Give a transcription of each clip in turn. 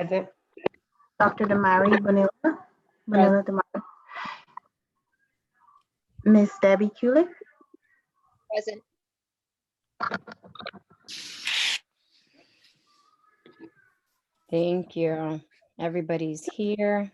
Present. Dr. Damari Bonilla Damari. Miss Debbie Kulik. Present. Thank you. Everybody's here.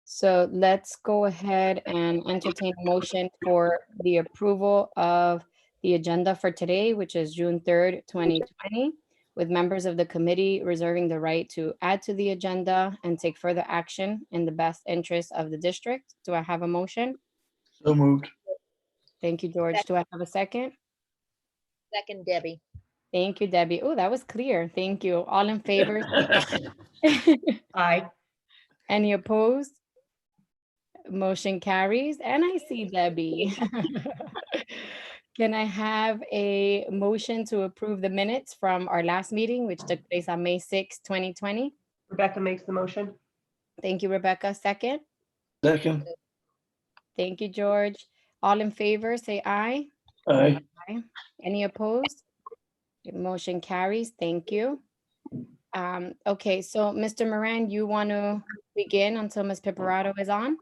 So let's go ahead and entertain a motion for the approval of the agenda for today, which is June 3rd, 2020, with members of the committee reserving the right to add to the agenda and take further action in the best interest of the district. Do I have a motion? So moved. Thank you, George. Do I have a second? Second, Debbie. Thank you, Debbie. Oh, that was clear. Thank you. All in favor? Aye. Any opposed? Motion carries, and I see Debbie. Can I have a motion to approve the minutes from our last meeting, which took place on May 6, 2020? Rebecca makes the motion. Thank you, Rebecca. Second. Second. Thank you, George. All in favor, say aye. Aye. Aye. Any opposed? Motion carries. Thank you. Okay, so Mr. Moran, you want to begin until Ms. Piparato is on?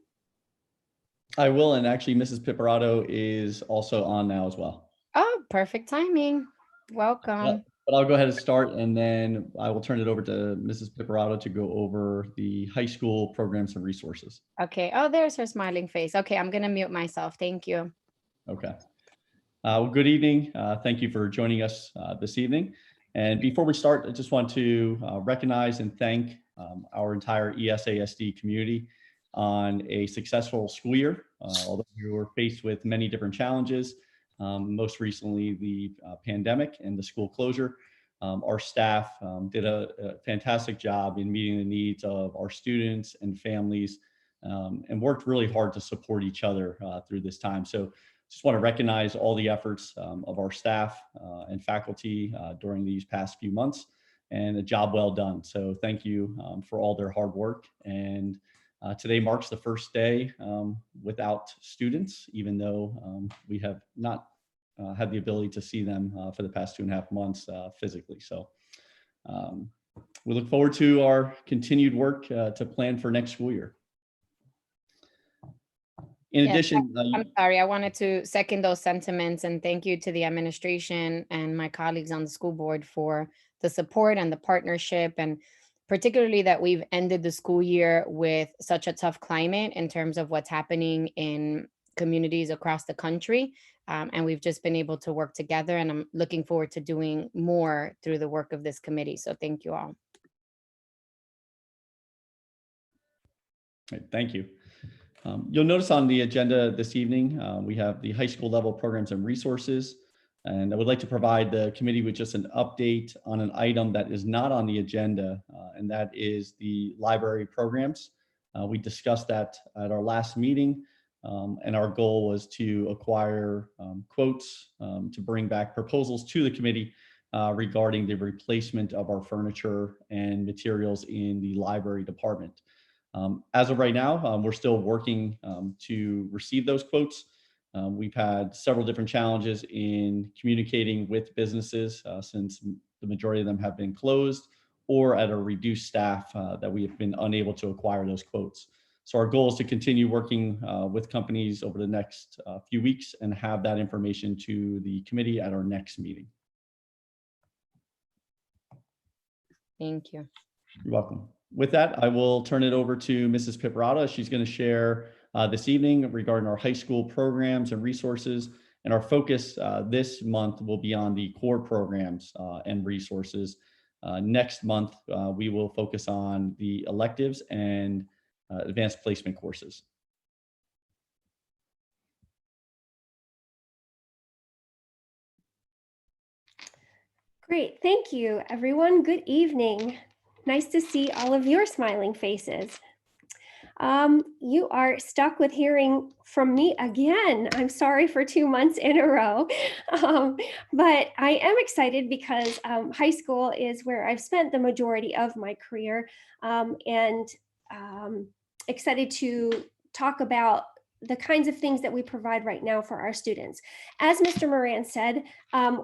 I will, and actually Mrs. Piparato is also on now as well. Oh, perfect timing. Welcome. But I'll go ahead and start, and then I will turn it over to Mrs. Piparato to go over the high school programs and resources. Okay. Oh, there's her smiling face. Okay, I'm going to mute myself. Thank you. Okay. Well, good evening. Thank you for joining us this evening. And before we start, I just want to recognize and thank our entire ESASD community on a successful school year. Although we were faced with many different challenges, most recently the pandemic and the school closure, our staff did a fantastic job in meeting the needs of our students and families, and worked really hard to support each other through this time. So just want to recognize all the efforts of our staff and faculty during these past few months, and a job well done. So thank you for all their hard work. And today marks the first day without students, even though we have not had the ability to see them for the past 2.5 months physically. So we look forward to our continued work to plan for next school year. In addition, I'm sorry, I wanted to second those sentiments and thank you to the administration and my colleagues on the school board for the support and the partnership, and particularly that we've ended the school year with such a tough climate in terms of what's happening in communities across the country. And we've just been able to work together, and I'm looking forward to doing more through the work of this committee. So thank you all. Thank you. You'll notice on the agenda this evening, we have the high school level programs and resources. And I would like to provide the committee with just an update on an item that is not on the agenda, and that is the library programs. We discussed that at our last meeting, and our goal was to acquire quotes to bring back proposals to the committee regarding the replacement of our furniture and materials in the library department. As of right now, we're still working to receive those quotes. We've had several different challenges in communicating with businesses since the majority of them have been closed or at a reduced staff that we have been unable to acquire those quotes. So our goal is to continue working with companies over the next few weeks and have that information to the committee at our next meeting. Thank you. You're welcome. With that, I will turn it over to Mrs. Piparato. She's going to share this evening regarding our high school programs and resources. And our focus this month will be on the core programs and resources. Next month, we will focus on the electives and advanced placement courses. Great, thank you, everyone. Good evening. Nice to see all of your smiling faces. You are stuck with hearing from me again. I'm sorry for 2 months in a row, but I am excited because high school is where I've spent the majority of my career, and excited to talk about the kinds of things that we provide right now for our students. As Mr. Moran said,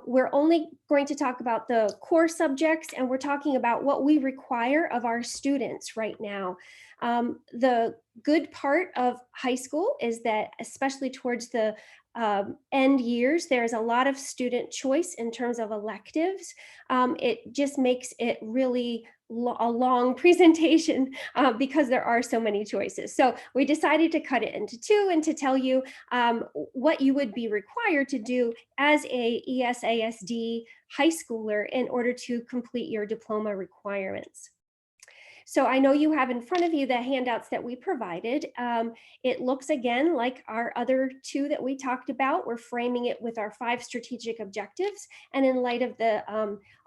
we're only going to talk about the core subjects, and we're talking about what we require of our students right now. The good part of high school is that, especially towards the end years, there's a lot of student choice in terms of electives. It just makes it really a long presentation because there are so many choices. So we decided to cut it into two and to tell you what you would be required to do as a ESASD high schooler in order to complete your diploma requirements. So I know you have in front of you the handouts that we provided. It looks again like our other two that we talked about. We're framing it with our 5 strategic objectives and in light of the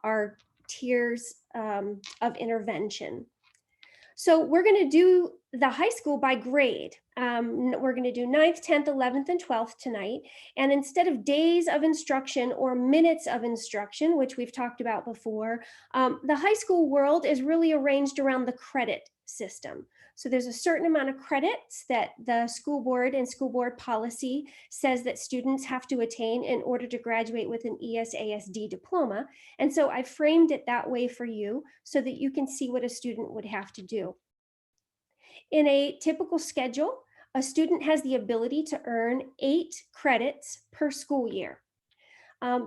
our tiers of intervention. So we're going to do the high school by grade. We're going to do 9th, 10th, 11th, and 12th tonight. And instead of days of instruction or minutes of instruction, which we've talked about before, the high school world is really arranged around the credit system. So there's a certain amount of credits that the school board and school board policy says that students have to attain in order to graduate with an ESASD diploma. And so I framed it that way for you so that you can see what a student would have to do. In a typical schedule, a student has the ability to earn 8 credits per school year.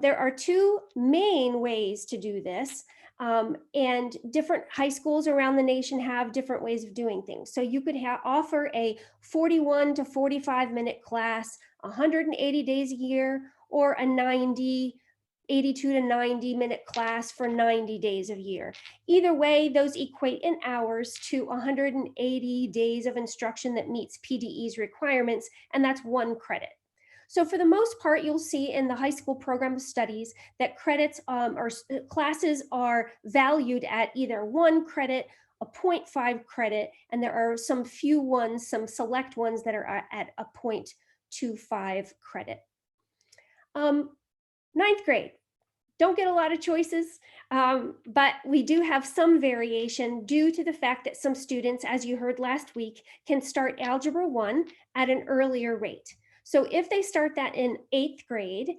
There are 2 main ways to do this. And different high schools around the nation have different ways of doing things. So you could offer a 41 to 45 minute class, 180 days a year, or a 82 to 90 minute class for 90 days a year. Either way, those equate in hours to 180 days of instruction that meets PDE's requirements, and that's 1 credit. So for the most part, you'll see in the high school program of studies that credits or classes are valued at either 1 credit, a 0.5 credit, and there are some few ones, some select ones that are at a 0.25 credit. 9th grade, don't get a lot of choices, but we do have some variation due to the fact that some students, as you heard last week, can start Algebra 1 at an earlier rate. So if they start that in 8th grade,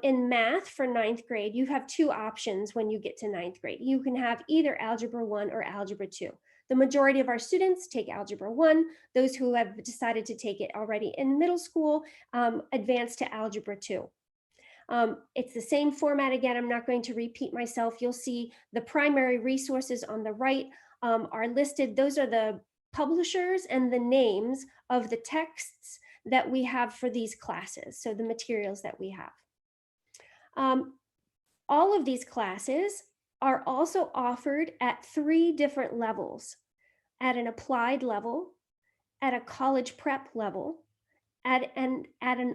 in math for 9th grade, you have 2 options when you get to 9th grade. You can have either Algebra 1 or Algebra 2. The majority of our students take Algebra 1. Those who have decided to take it already in middle school advance to Algebra 2. It's the same format again. I'm not going to repeat myself. You'll see the primary resources on the right are listed. Those are the publishers and the names of the texts that we have for these classes, so the materials that we have. All of these classes are also offered at 3 different levels: at an applied level, at a college prep level, at an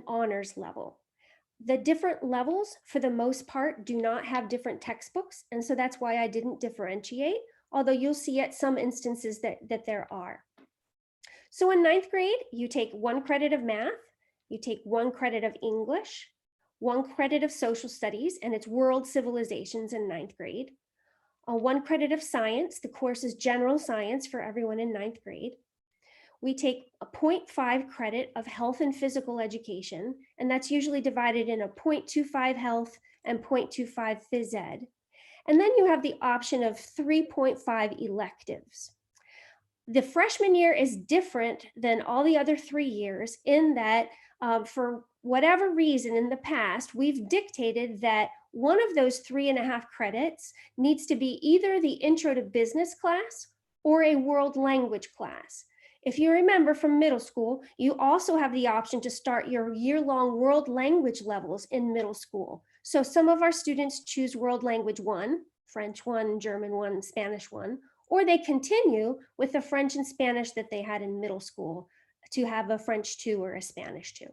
honors level. The different levels, for the most part, do not have different textbooks, and so that's why I didn't differentiate, although you'll see at some instances that there are. So in 9th grade, you take 1 credit of math, you take 1 credit of English, 1 credit of social studies, and it's world civilizations in 9th grade, 1 credit of science. The course is general science for everyone in 9th grade. We take a 0.5 credit of health and physical education, and that's usually divided in a 0.25 health and 0.25 phys ed. And then you have the option of 3.5 electives. The freshman year is different than all the other 3 years in that for whatever reason in the past, we've dictated that one of those 3.5 credits needs to be either the Intro to Business class or a world language class. If you remember from middle school, you also have the option to start your year-long world language levels in middle school. So some of our students choose world language 1, French 1, German 1, Spanish 1, or they continue with the French and Spanish that they had in middle school to have a French 2 or a Spanish 2.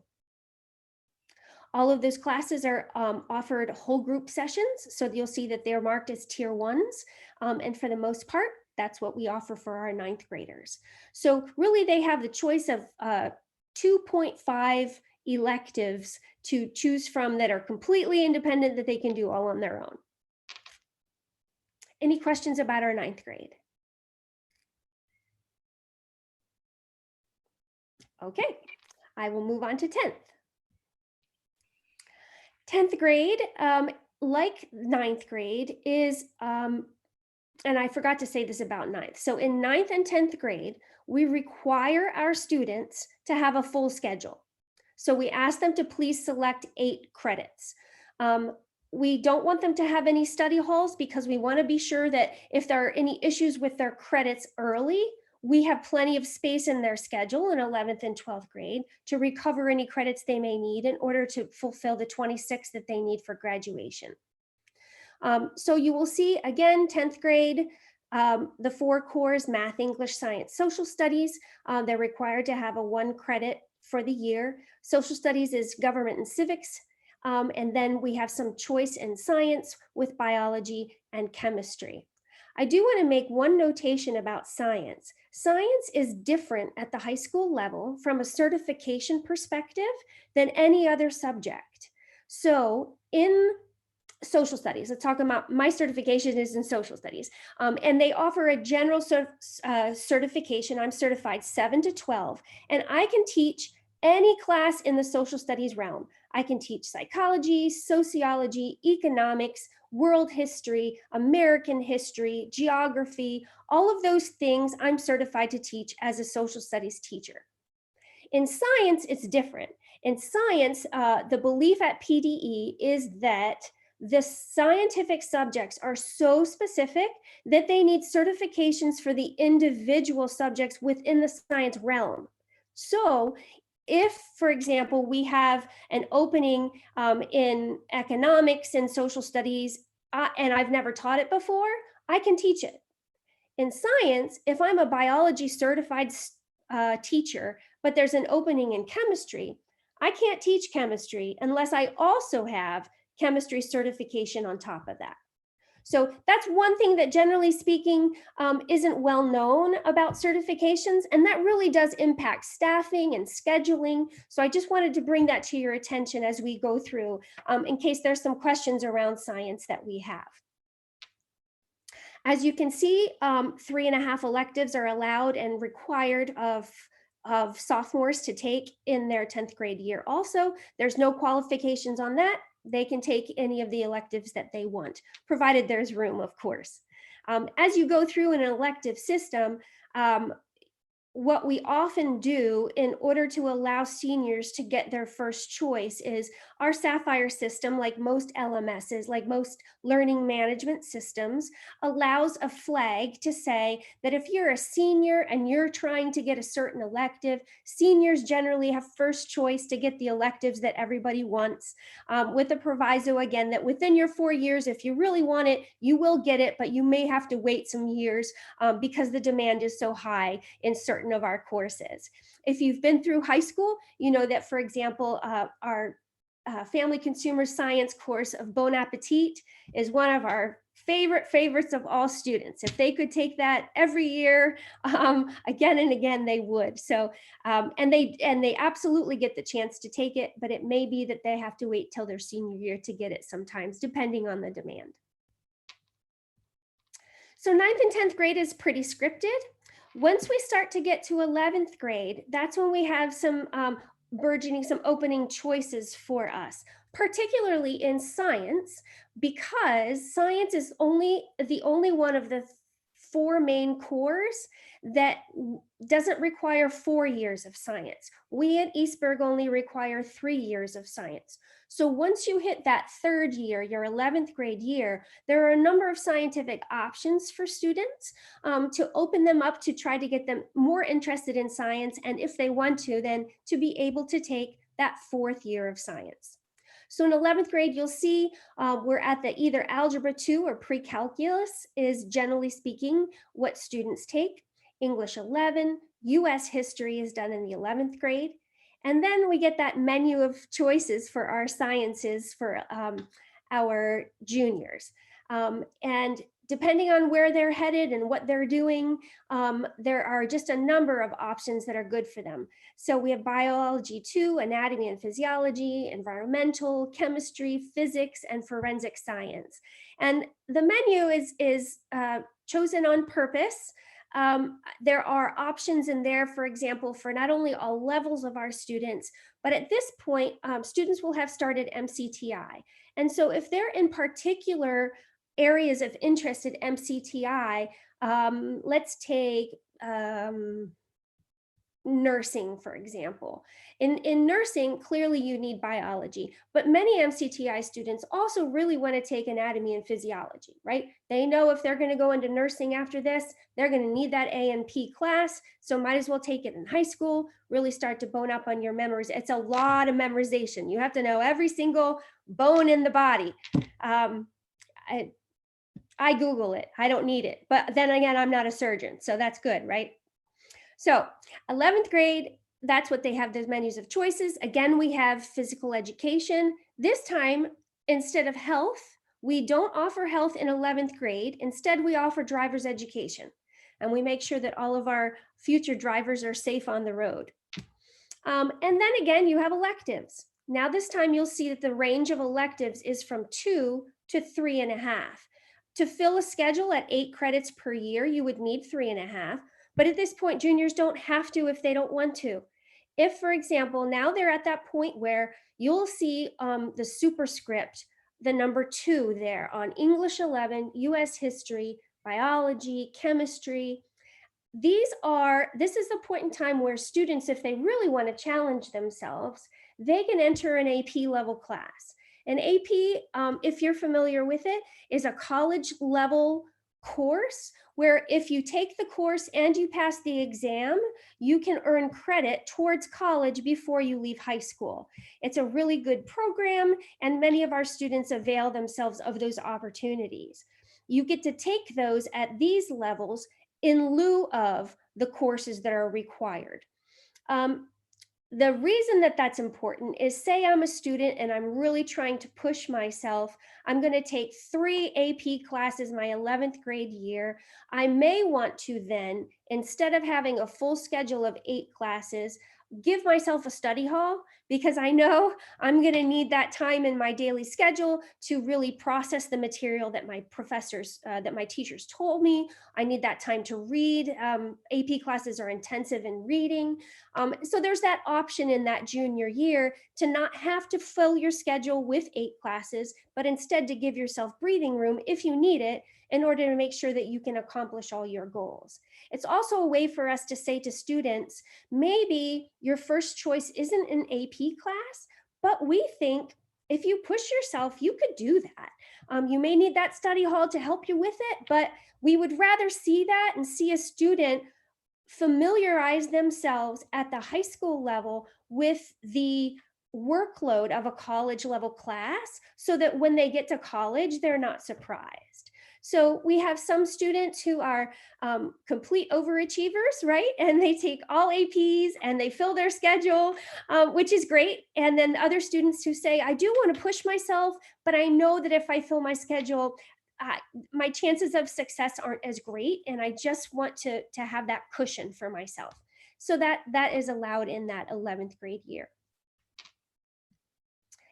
All of those classes are offered whole group sessions, so you'll see that they're marked as tier 1s, and for the most part, that's what we offer for our 9th graders. So really they have the choice of 2.5 electives to choose from that are completely independent that they can do all on their own. Any questions about our 9th grade? Okay, I will move on to 10th. 10th grade, like 9th grade, is, and I forgot to say this about 9th. So in 9th and 10th grade, we require our students to have a full schedule. So we ask them to please select 8 credits. We don't want them to have any study halls because we want to be sure that if there are any issues with their credits early, we have plenty of space in their schedule in 11th and 12th grade to recover any credits they may need in order to fulfill the 26 that they need for graduation. So you will see, again, 10th grade, the 4 cores, math, English, science, social studies. They're required to have a 1 credit for the year. Social studies is government and civics. And then we have some choice in science with biology and chemistry. I do want to make one notation about science. Science is different at the high school level from a certification perspective than any other subject. So in social studies, let's talk about my certification is in social studies, and they offer a general certification. I'm certified 7 to 12, and I can teach any class in the social studies realm. I can teach psychology, sociology, economics, world history, American history, geography, all of those things I'm certified to teach as a social studies teacher. In science, it's different. In science, the belief at PDE is that the scientific subjects are so specific that they need certifications for the individual subjects within the science realm. So if, for example, we have an opening in economics and social studies, and I've never taught it before, I can teach it. In science, if I'm a biology certified teacher, but there's an opening in chemistry, I can't teach chemistry unless I also have chemistry certification on top of that. So that's one thing that, generally speaking, isn't well known about certifications, and that really does impact staffing and scheduling. So I just wanted to bring that to your attention as we go through, in case there's some questions around science that we have. As you can see, 3.5 electives are allowed and required of sophomores to take in their 10th grade year. Also, there's no qualifications on that. They can take any of the electives that they want, provided there's room, of course. As you go through an elective system, what we often do in order to allow seniors to get their first choice is our Sapphire system, like most LMSs, like most learning management systems, allows a flag to say that if you're a senior and you're trying to get a certain elective, seniors generally have first choice to get the electives that everybody wants, with a proviso, again, that within your 4 years, if you really want it, you will get it, but you may have to wait some years because the demand is so high in certain of our courses. If you've been through high school, you know that, for example, our family consumer science course of Bon Appetit is one of our favorites of all students. If they could take that every year, again and again, they would. So, and they absolutely get the chance to take it, but it may be that they have to wait till their senior year to get it sometimes, depending on the demand. So 9th and 10th grade is pretty scripted. Once we start to get to 11th grade, that's when we have some burgeoning, some opening choices for us, particularly in science, because science is the only one of the 4 main cores that doesn't require 4 years of science. We at Eastburg only require 3 years of science. So once you hit that 3rd year, your 11th grade year, there are a number of scientific options for students to open them up to try to get them more interested in science, and if they want to, then to be able to take that 4th year of science. So in 11th grade, you'll see we're at the either Algebra 2 or Pre-Calculus is, generally speaking, what students take. English 11, US History is done in the 11th grade. And then we get that menu of choices for our sciences for our juniors. And depending on where they're headed and what they're doing, there are just a number of options that are good for them. So we have Biology 2, Anatomy and Physiology, Environmental, Chemistry, Physics, and Forensic Science. And the menu is chosen on purpose There are options in there, for example, for not only all levels of our students, but at this point, students will have started MCTI. And so if they're in particular areas of interest at MCTI, let's take nursing, for example. In nursing, clearly you need biology, but many MCTI students also really want to take anatomy and physiology, right? They know if they're going to go into nursing after this, they're going to need that A&P class, so might as well take it in high school, really start to bone up on your memories. It's a lot of memorization. You have to know every single bone in the body. I Google it, I don't need it, but then again, I'm not a surgeon, so that's good, right? So 11th grade, that's what they have, those menus of choices. Again, we have physical education. This time, instead of health, we don't offer health in 11th grade. Instead, we offer driver's education. And we make sure that all of our future drivers are safe on the road. And then again, you have electives. Now this time you'll see that the range of electives is from 2 to 3.5. To fill a schedule at 8 credits per year, you would need 3.5. But at this point, juniors don't have to if they don't want to. If, for example, now they're at that point where you'll see the superscript, the number 2 there on English 11, US history, biology, chemistry. This is the point in time where students, if they really want to challenge themselves, they can enter an AP level class. An AP, if you're familiar with it, is a college level course where if you take the course and you pass the exam, you can earn credit towards college before you leave high school. It's a really good program, and many of our students avail themselves of those opportunities. You get to take those at these levels in lieu of the courses that are required. The reason that that's important is, say I'm a student and I'm really trying to push myself. I'm going to take 3 AP classes my 11th grade year. I may want to then, instead of having a full schedule of 8 classes, give myself a study hall, because I know I'm going to need that time in my daily schedule to really process the material that my professors, that my teachers told me. I need that time to read. AP classes are intensive in reading. So there's that option in that junior year to not have to fill your schedule with 8 classes, but instead to give yourself breathing room if you need it in order to make sure that you can accomplish all your goals. It's also a way for us to say to students, maybe your first choice isn't an AP class, but we think if you push yourself, you could do that. You may need that study hall to help you with it, but we would rather see that and see a student familiarize themselves at the high school level with the workload of a college level class so that when they get to college, they're not surprised. So we have some students who are complete overachievers, right? And they take all APs and they fill their schedule, which is great. And then other students who say, I do want to push myself, but I know that if I fill my schedule, my chances of success aren't as great. And I just want to have that cushion for myself. So that is allowed in that 11th grade year.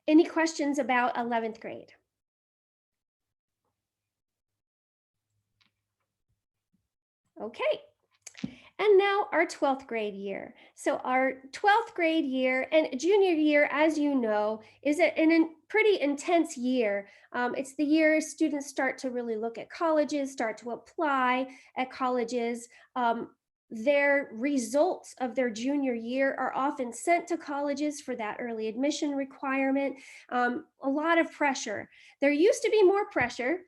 Any questions about 11th grade? Okay, and now our 12th grade year. So our 12th grade year and junior year, as you know, is a pretty intense year. It's the year students start to really look at colleges, start to apply at colleges. Their results of their junior year are often sent to colleges for that early admission requirement. A lot of pressure. There used to be more pressure.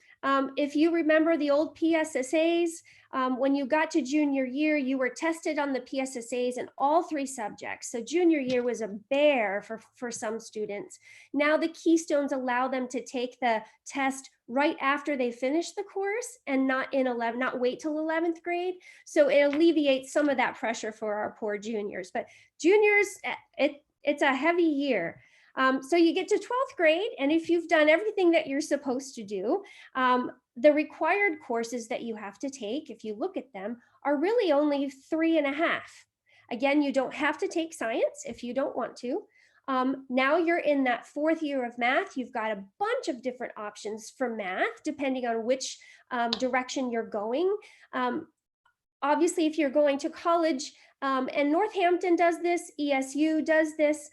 If you remember the old PSSAs, when you got to junior year, you were tested on the PSSAs in all 3 subjects. So junior year was a bear for some students. Now the Keystones allow them to take the test right after they finish the course and not wait till 11th grade. So it alleviates some of that pressure for our poor juniors. But juniors, it's a heavy year. So you get to 12th grade, and if you've done everything that you're supposed to do, the required courses that you have to take, if you look at them, are really only 3.5. Again, you don't have to take science if you don't want to. Now you're in that 4th year of math. You've got a bunch of different options for math, depending on which direction you're going. obviously, if you're going to college, and Northampton does this, ESU does this,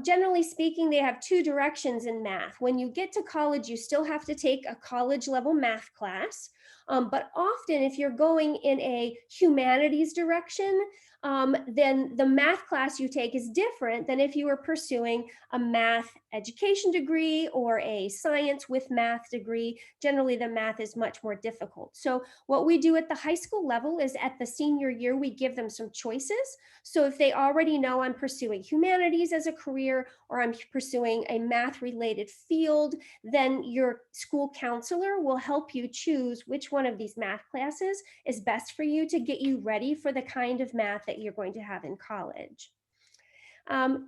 generally speaking, they have two directions in math. When you get to college, you still have to take a college level math class. But often if you're going in a humanities direction, then the math class you take is different than if you were pursuing a math education degree or a science with math degree. Generally, the math is much more difficult. So what we do at the high school level is at the senior year, we give them some choices. So if they already know I'm pursuing humanities as a career, or I'm pursuing a math related field, then your school counselor will help you choose which one of these math classes is best for you to get you ready for the kind of math that you're going to have in college.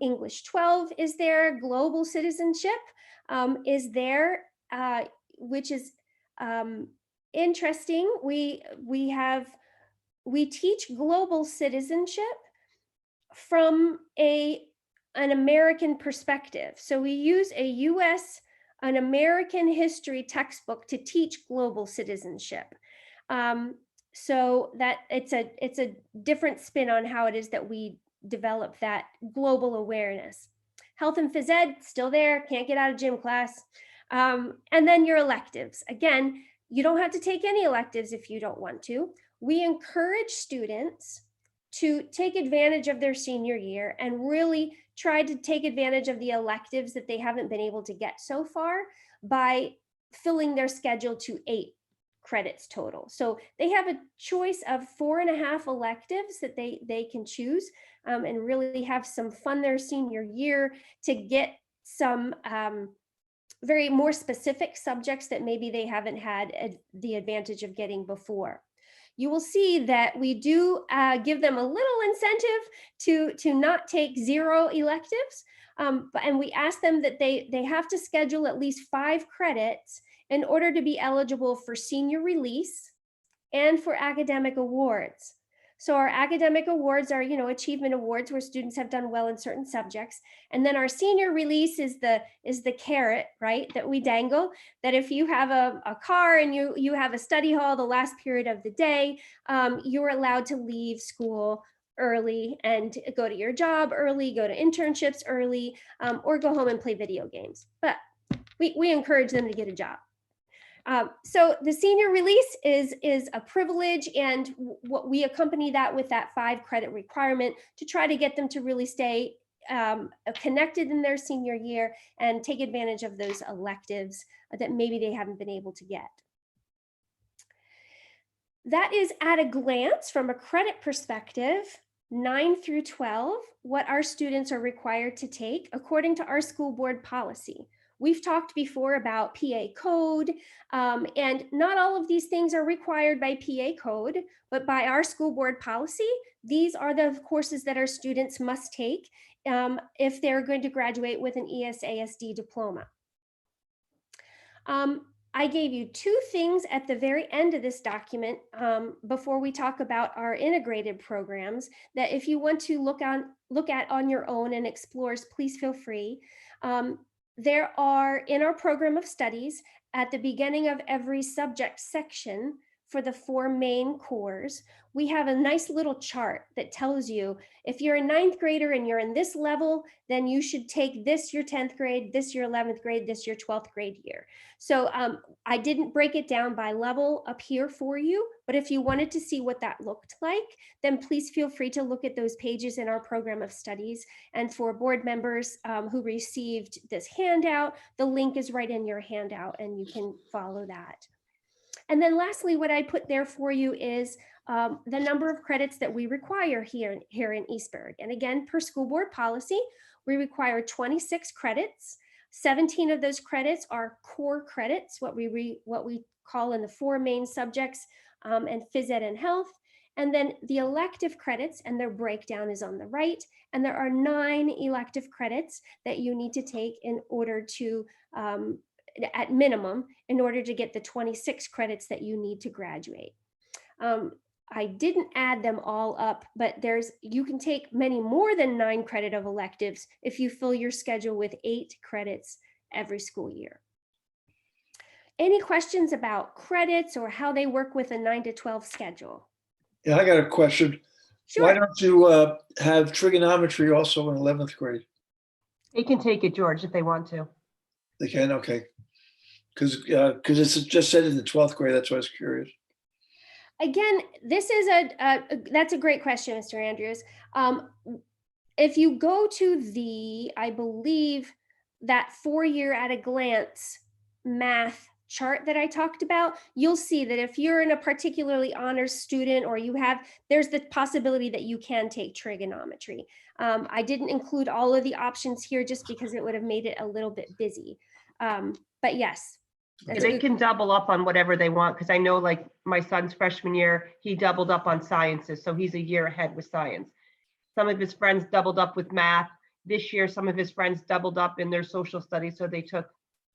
English 12 is there, global citizenship is there, which is interesting. We teach global citizenship from an American perspective. So we use an American history textbook to teach global citizenship. So that it's a different spin on how it is that we develop that global awareness. Health and phys ed, still there, can't get out of gym class. And then your electives. Again, you don't have to take any electives if you don't want to. We encourage students to take advantage of their senior year and really try to take advantage of the electives that they haven't been able to get so far by filling their schedule to 8 credits total. So they have a choice of 4.5 electives that they can choose and really have some fun their senior year to get some very more specific subjects that maybe they haven't had the advantage of getting before. You will see that we do give them a little incentive to not take 0 electives, and we ask them that they have to schedule at least 5 credits in order to be eligible for senior release and for academic awards. So our academic awards are, achievement awards where students have done well in certain subjects. And then our senior release is the carrot, right, that we dangle, that if you have a car and you have a study hall the last period of the day, you're allowed to leave school early and go to your job early, go to internships early, or go home and play video games. But we encourage them to get a job. So the senior release is a privilege, and what we accompany that with that 5 credit requirement to try to get them to really stay connected in their senior year and take advantage of those electives that maybe they haven't been able to get. That is at a glance from a credit perspective, 9 through 12, what our students are required to take according to our school board policy. We've talked before about PA code, and not all of these things are required by PA code, but by our school board policy, these are the courses that our students must take if they're going to graduate with an ESASD diploma. I gave you 2 things at the very end of this document before we talk about our integrated programs that if you want to look at on your own and explore, please feel free. There are in our program of studies at the beginning of every subject section for the 4 main cores, we have a nice little chart that tells you if you're a 9th grader and you're in this level, then you should take this your 10th grade, this your 11th grade, this your 12th grade year. So I didn't break it down by level up here for you, but if you wanted to see what that looked like, then please feel free to look at those pages in our program of studies. And for board members who received this handout, the link is right in your handout and you can follow that. And then lastly, what I put there for you is the number of credits that we require here in Eastburg. And again, per school board policy, we require 26 credits. 17 of those credits are core credits, what we call in the 4 main subjects, and phys ed and health. And then the elective credits, and their breakdown is on the right. And there are 9 elective credits that you need to take in order to at minimum, in order to get the 26 credits that you need to graduate. I didn't add them all up, but you can take many more than 9 credit of electives if you fill your schedule with 8 credits every school year. Any questions about credits or how they work with a 9 to 12 schedule? Yeah, I got a question. Why Sure. don't you have trigonometry also in 11th grade? They can take it, George, if they want to. They can, okay. Because it's just said in the 12th grade, that's why I was curious. Again, this is that's a great question, Mr. Andrews. If you go to the, I believe, that 4-year at a glance math chart that I talked about, you'll see that if you're in a particularly honors student or there's the possibility that you can take trigonometry. I didn't include all of the options here just because it would have made it a little bit busy. But yes. that's a They good- can double up on whatever they want, because I know like my son's freshman year, he doubled up on sciences, so he's a year ahead with science. Some of his friends doubled up with math. This year, some of his friends doubled up in their social studies, so they took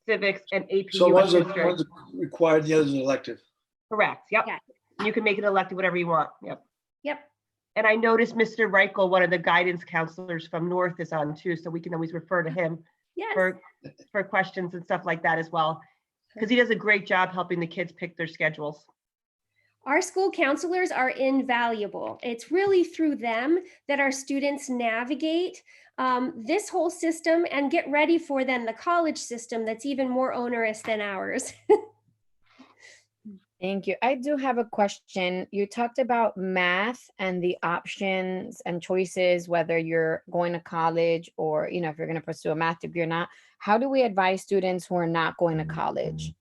civics and AP So US one's history. required, the other's an elective. Correct, yep. Yeah. You can make it elective, whatever you want, yep. Yep. And I noticed Mr. Reichel, one of the guidance counselors from North, is on too, so we can always refer to him Yes. for questions and stuff like that as well, because he does a great job helping the kids pick their schedules. Our school counselors are invaluable. It's really through them that our students navigate this whole system and get ready for then the college system that's even more onerous than ours. Thank you. I do have a question. You talked about math and the options and choices, whether you're going to college or, if you're going to pursue a math degree or not. How do we advise students who are not going to college?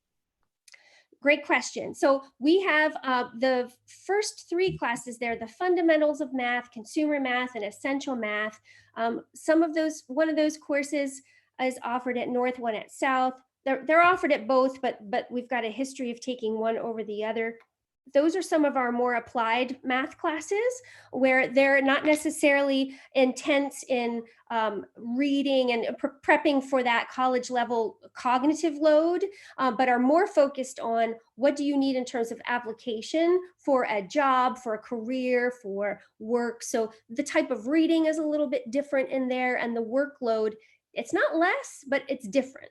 Great question. So we have the first 3 classes there, the fundamentals of math, consumer math, and essential math. One of those courses is offered at North, one at South. They're offered at both, but we've got a history of taking one over the other. Those are some of our more applied math classes where they're not necessarily intense in reading and prepping for that college level cognitive load, but are more focused on what do you need in terms of application for a job, for a career, for work. So the type of reading is a little bit different in there, and the workload, it's not less, but it's different.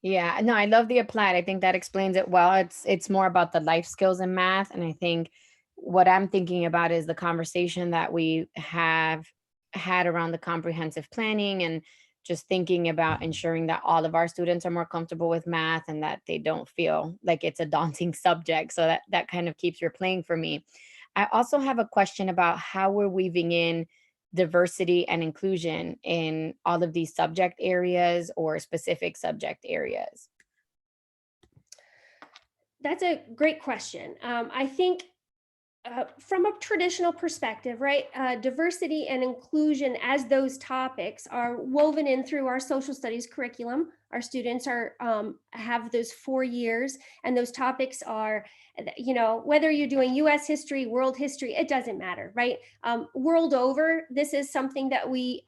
Yeah, no, I love the applied. I think that explains it well. It's more about the life skills in math. And I think what I'm thinking about is the conversation that we have had around the comprehensive planning and just thinking about ensuring that all of our students are more comfortable with math and that they don't feel like it's a daunting subject. So that kind of keeps your playing for me. I also have a question about how we're weaving in diversity and inclusion in all of these subject areas or specific subject areas? That's a great question. I think from a traditional perspective, right, diversity and inclusion as those topics are woven in through our social studies curriculum. Our students have those 4 years, and those topics are, whether you're doing US history, world history, it doesn't matter, right? World over, this is something that we,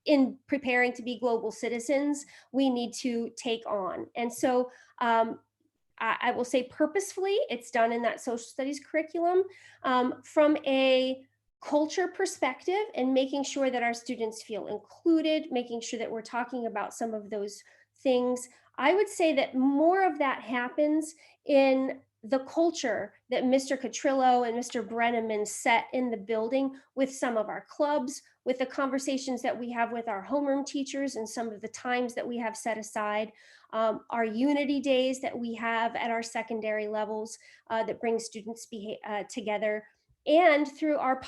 in preparing to be global citizens, we need to take on. And so I will say purposefully, it's done in that social studies curriculum from a culture perspective and making sure that our students feel included, making sure that we're talking about some of those things. I would say that more of that happens in the culture that Mr. Catrillo and Mr. Brenneman set in the building with some of our clubs, with the conversations that we have with our homeroom teachers and some of the times that we have set aside, our unity days that we have at our secondary levels that bring students together, and through our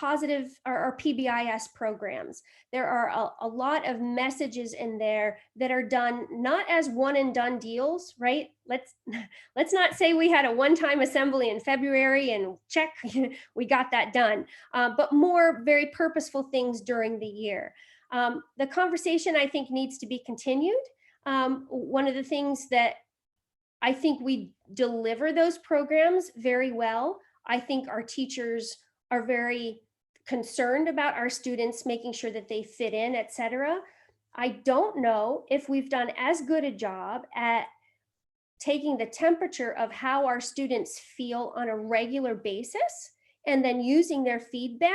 our PBIS programs. There are a lot of messages in there that are done not as one and done deals, right? Let's not say we had a one-time assembly in February and check, we got that done, but more very purposeful things during the year. The conversation, I think, needs to be continued. One of the things that I think we deliver those programs very well. I think our teachers are very concerned about our students making sure that they fit in, et cetera. I don't know if we've done as good a job at taking the temperature of how our students feel on a regular basis and then using their feedback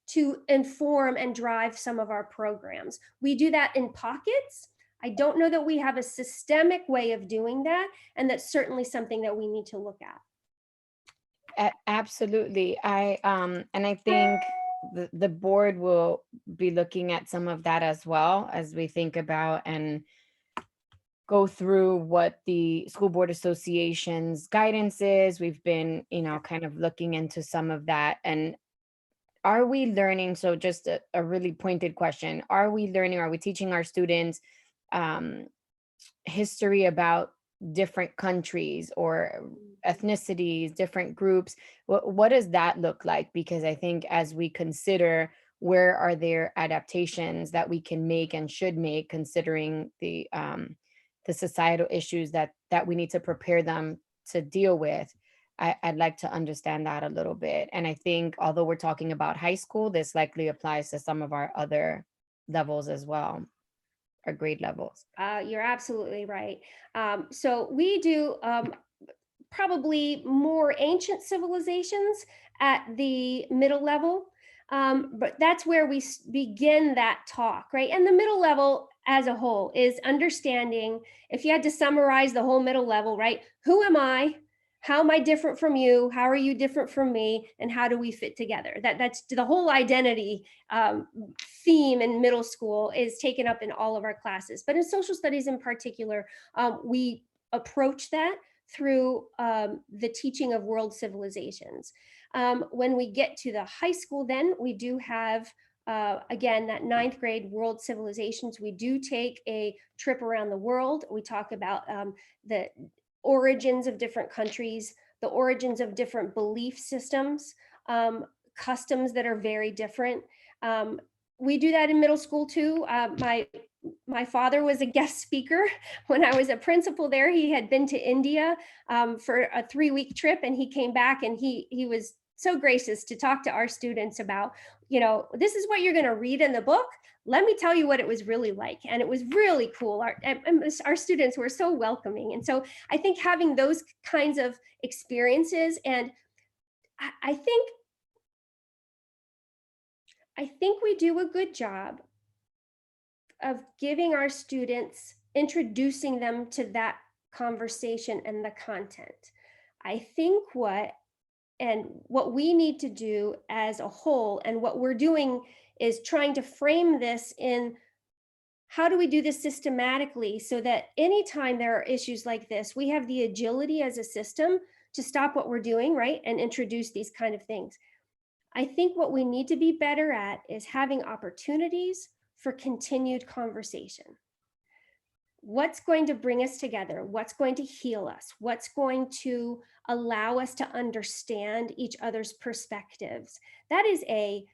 to inform and drive some of our programs. We do that in pockets. I don't know that we have a systemic way of doing that, and that's certainly something that we need to look at. Absolutely. And I think the board will be looking at some of that as well as we think about and go through what the school board association's guidance is. We've been, kind of looking into some of that. And are we learning? So just a really pointed question. Are we learning? Are we teaching our students history about different countries or ethnicities, different groups? What does that look like? Because I think as we consider where are there adaptations that we can make and should make, considering the societal issues that we need to prepare them to deal with, I'd like to understand that a little bit. And I think although we're talking about high school, this likely applies to some of our other levels as well, or grade levels. You're absolutely right. So we do probably more ancient civilizations at the middle level, but that's where we begin that talk, right? And the middle level as a whole is understanding, if you had to summarize the whole middle level, right? Who am I? How am I different from you? How are you different from me? And how do we fit together? That's the whole identity theme in middle school is taken up in all of our classes. But in social studies in particular, we approach that through the teaching of world civilizations. When we get to the high school, then we do have, again, that 9th grade world civilizations. We do take a trip around the world. We talk about the origins of different countries, the origins of different belief systems, customs that are very different. We do that in middle school too. My father was a guest speaker when I was a principal there. He had been to India for a 3-week trip, and he came back and he was so gracious to talk to our students about, this is what you're going to read in the book. Let me tell you what it was really like. And it was really cool. Our students were so welcoming. And so I think having those kinds of experiences, and I think we do a good job of giving our students, introducing them to that conversation and the content. I think what we need to do as a whole, and what we're doing, is trying to frame this in how do we do this systematically so that anytime there are issues like this, we have the agility as a system to stop what we're doing, right, and introduce these kind of things. I think what we need to be better at is having opportunities for continued conversation. What's going to bring us together? What's going to heal us? What's going to allow us to understand each other's perspectives? That is a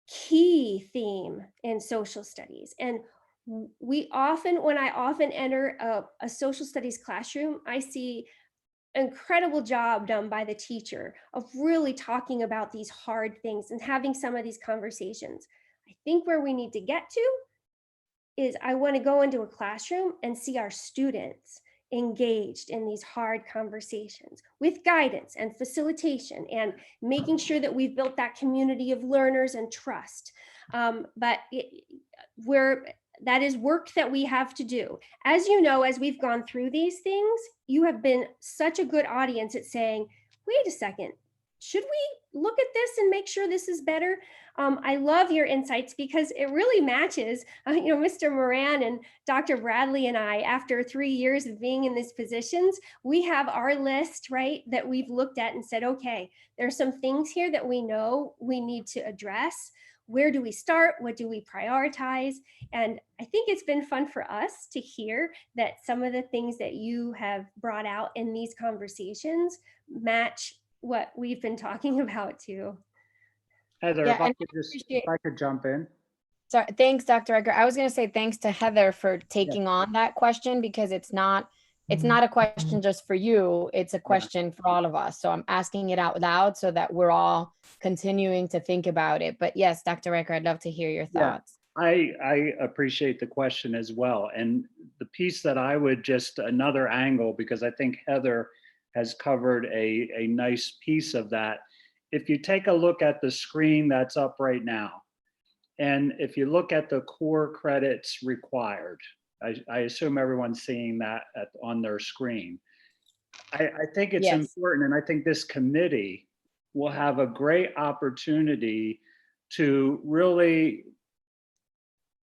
key theme in social studies. And when I often enter a social studies classroom, I see incredible job done by the teacher of really talking about these hard things and having some of these conversations. I think where we need to get to is I want to go into a classroom and see our students engaged in these hard conversations with guidance and facilitation and making sure that we've built that community of learners and trust. But that is work that we have to do. As you know, as we've gone through these things, you have been such a good audience at saying, wait a second, should we look at this and make sure this is better? I love your insights because it really matches, Mr. Moran and Dr. Bradley and I, after 3 years of being in these positions, we have our list, right, that we've looked at and said, okay, there's some things here that we know we need to address. Where do we start? What do we prioritize? And I think it's been fun for us to hear that some of the things that you have brought out in these conversations match what we've been talking about too. Heather, Yeah, if I could jump in. Sorry, thanks, Dr. Edgar. I was going to say thanks to Heather for taking on that question, because it's not a question just for you. It's a question for all of us. So I'm asking it out loud so that we're all continuing to think about it. But yes, Dr. Edgar, I'd love to hear your thoughts. I appreciate the question as well. And the piece that I would just another angle, because I think Heather has covered a nice piece of that. If you take a look at the screen that's up right now, and if you look at the core credits required, I assume everyone's seeing that on their screen. I think it's important, and I think this committee will have a great opportunity to really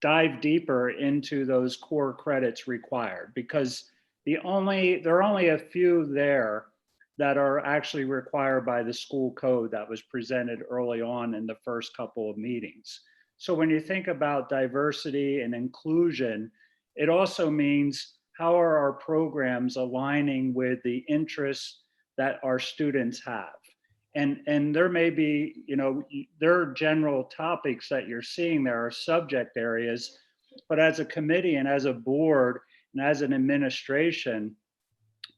dive deeper into those core credits required, because there are only a few there that are actually required by the school code that was presented early on in the first couple of meetings. So when you think about diversity and inclusion, it also means how are our programs aligning with the interests that our students have? And there may be, there are general topics that you're seeing, there are subject areas, but as a committee and as a board and as an administration,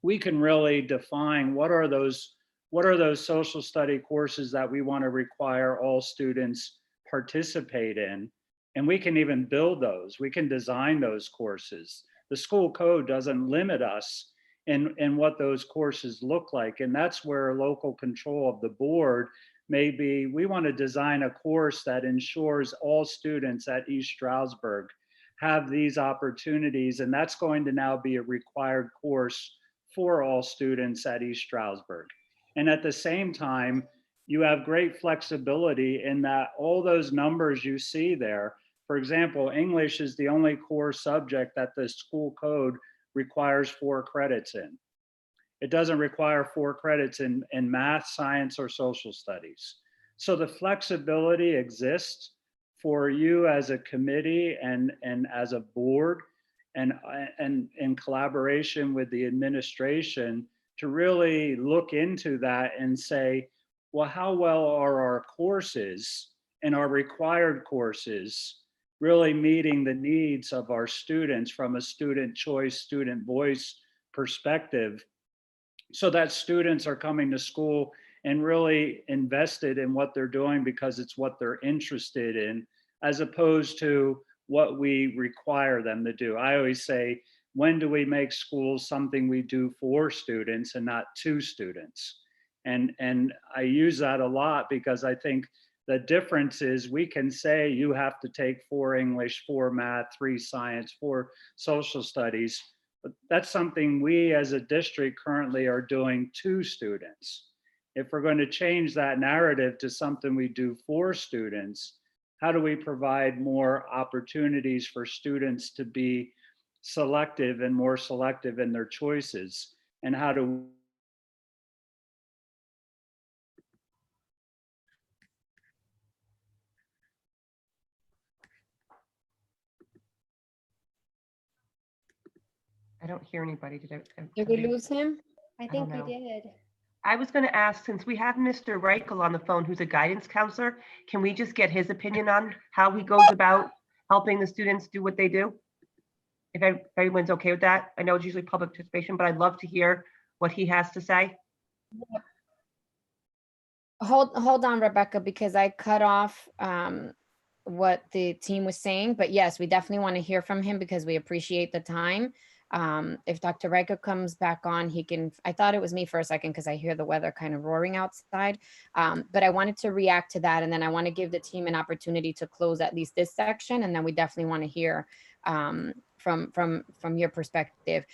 we can really define what are those social study courses that we want to require all students participate in. And we can even build those, we can design those courses. The school code doesn't limit us in what those courses look like. And that's where local control of the board may be. We want to design a course that ensures all students at East Stroudsburg have these opportunities. And that's going to now be a required course for all students at East Stroudsburg. And at the same time, you have great flexibility in that all those numbers you see there, for example, English is the only core subject that the school code requires 4 credits in. It doesn't require 4 credits in math, science, or social studies. So the flexibility exists for you as a committee and as a board and in collaboration with the administration to really look into that and say, well, how well are our courses and our required courses really meeting the needs of our students from a student choice, student voice perspective, so that students are coming to school and really invested in what they're doing because it's what they're interested in, as opposed to what we require them to do. I always say, when do we make schools something we do for students and not to students? And I use that a lot because I think the difference is we can say you have to take 4 English, 4 math, 3 science, 4 social studies, but that's something we as a district currently are doing to students. If we're going to change that narrative to something we do for students, how do we provide more opportunities for students to be selective and more selective in their choices? And how do I don't hear anybody. Did Did we lose him? I don't think we know. did. I was going to ask, since we have Mr. Reichel on the phone, who's a guidance counselor, can we just get his opinion on how he goes about helping the students do what they do? If everyone's okay with that. I know it's usually public participation, but I'd love to hear what he has to say. Hold on, Rebecca, because I cut off what the team was saying. But yes, we definitely want to hear from him because we appreciate the time. If Dr. Reichel comes back on, he can, I thought it was me for a second because I hear the weather kind of roaring outside. But I wanted to react to that. And then I want to give the team an opportunity to close at least this section. And then we definitely want to hear from your perspective.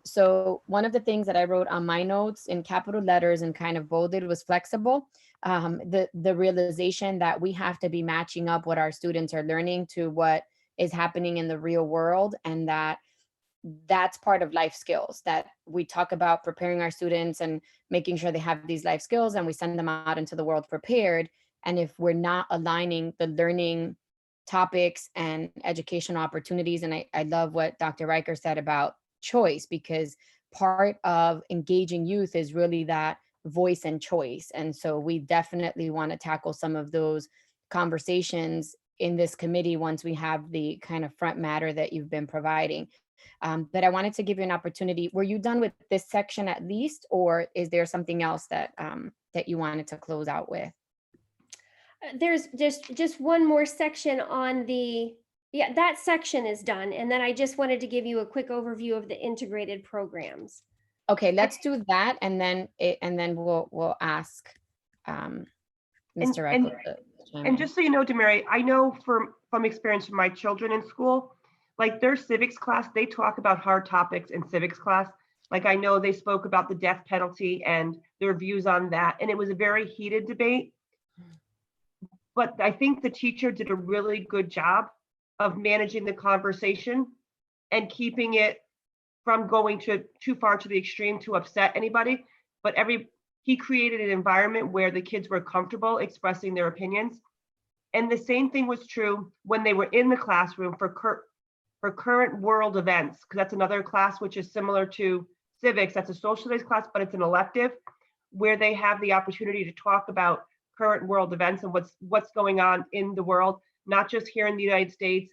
So one of the things that I wrote on my notes in capital letters and kind of bolded was flexible. The realization that we have to be matching up what our students are learning to what is happening in the real world, and that's part of life skills that we talk about, preparing our students and making sure they have these life skills and we send them out into the world prepared. And if we're not aligning the learning topics and educational opportunities, and I love what Dr. Riker said about choice, because part of engaging youth is really that voice and choice. And so we definitely want to tackle some of those conversations in this committee once we have the kind of front matter that you've been providing. But I wanted to give you an opportunity. Were you done with this section at least, or is there something else that that you wanted to close out with? There's just one more section on the, yeah, that section is done. And then I just wanted to give you a quick overview of the integrated programs. Okay, let's do that, and then we'll ask Mr. Reichel to chime And in. just so you know, Demary, I know from experience from my children in school, like their civics class, they talk about hard topics in civics class, Like I know they spoke about the death penalty and their views on that, and it was a very heated debate. But I think the teacher did a really good job of managing the conversation and keeping it from going too far to the extreme to upset anybody. But he created an environment where the kids were comfortable expressing their opinions. And the same thing was true when they were in the classroom for current world events, because that's another class which is similar to civics. That's a social studies class, but it's an elective where they have the opportunity to talk about current world events and what's going on in the world, not just here in the United States.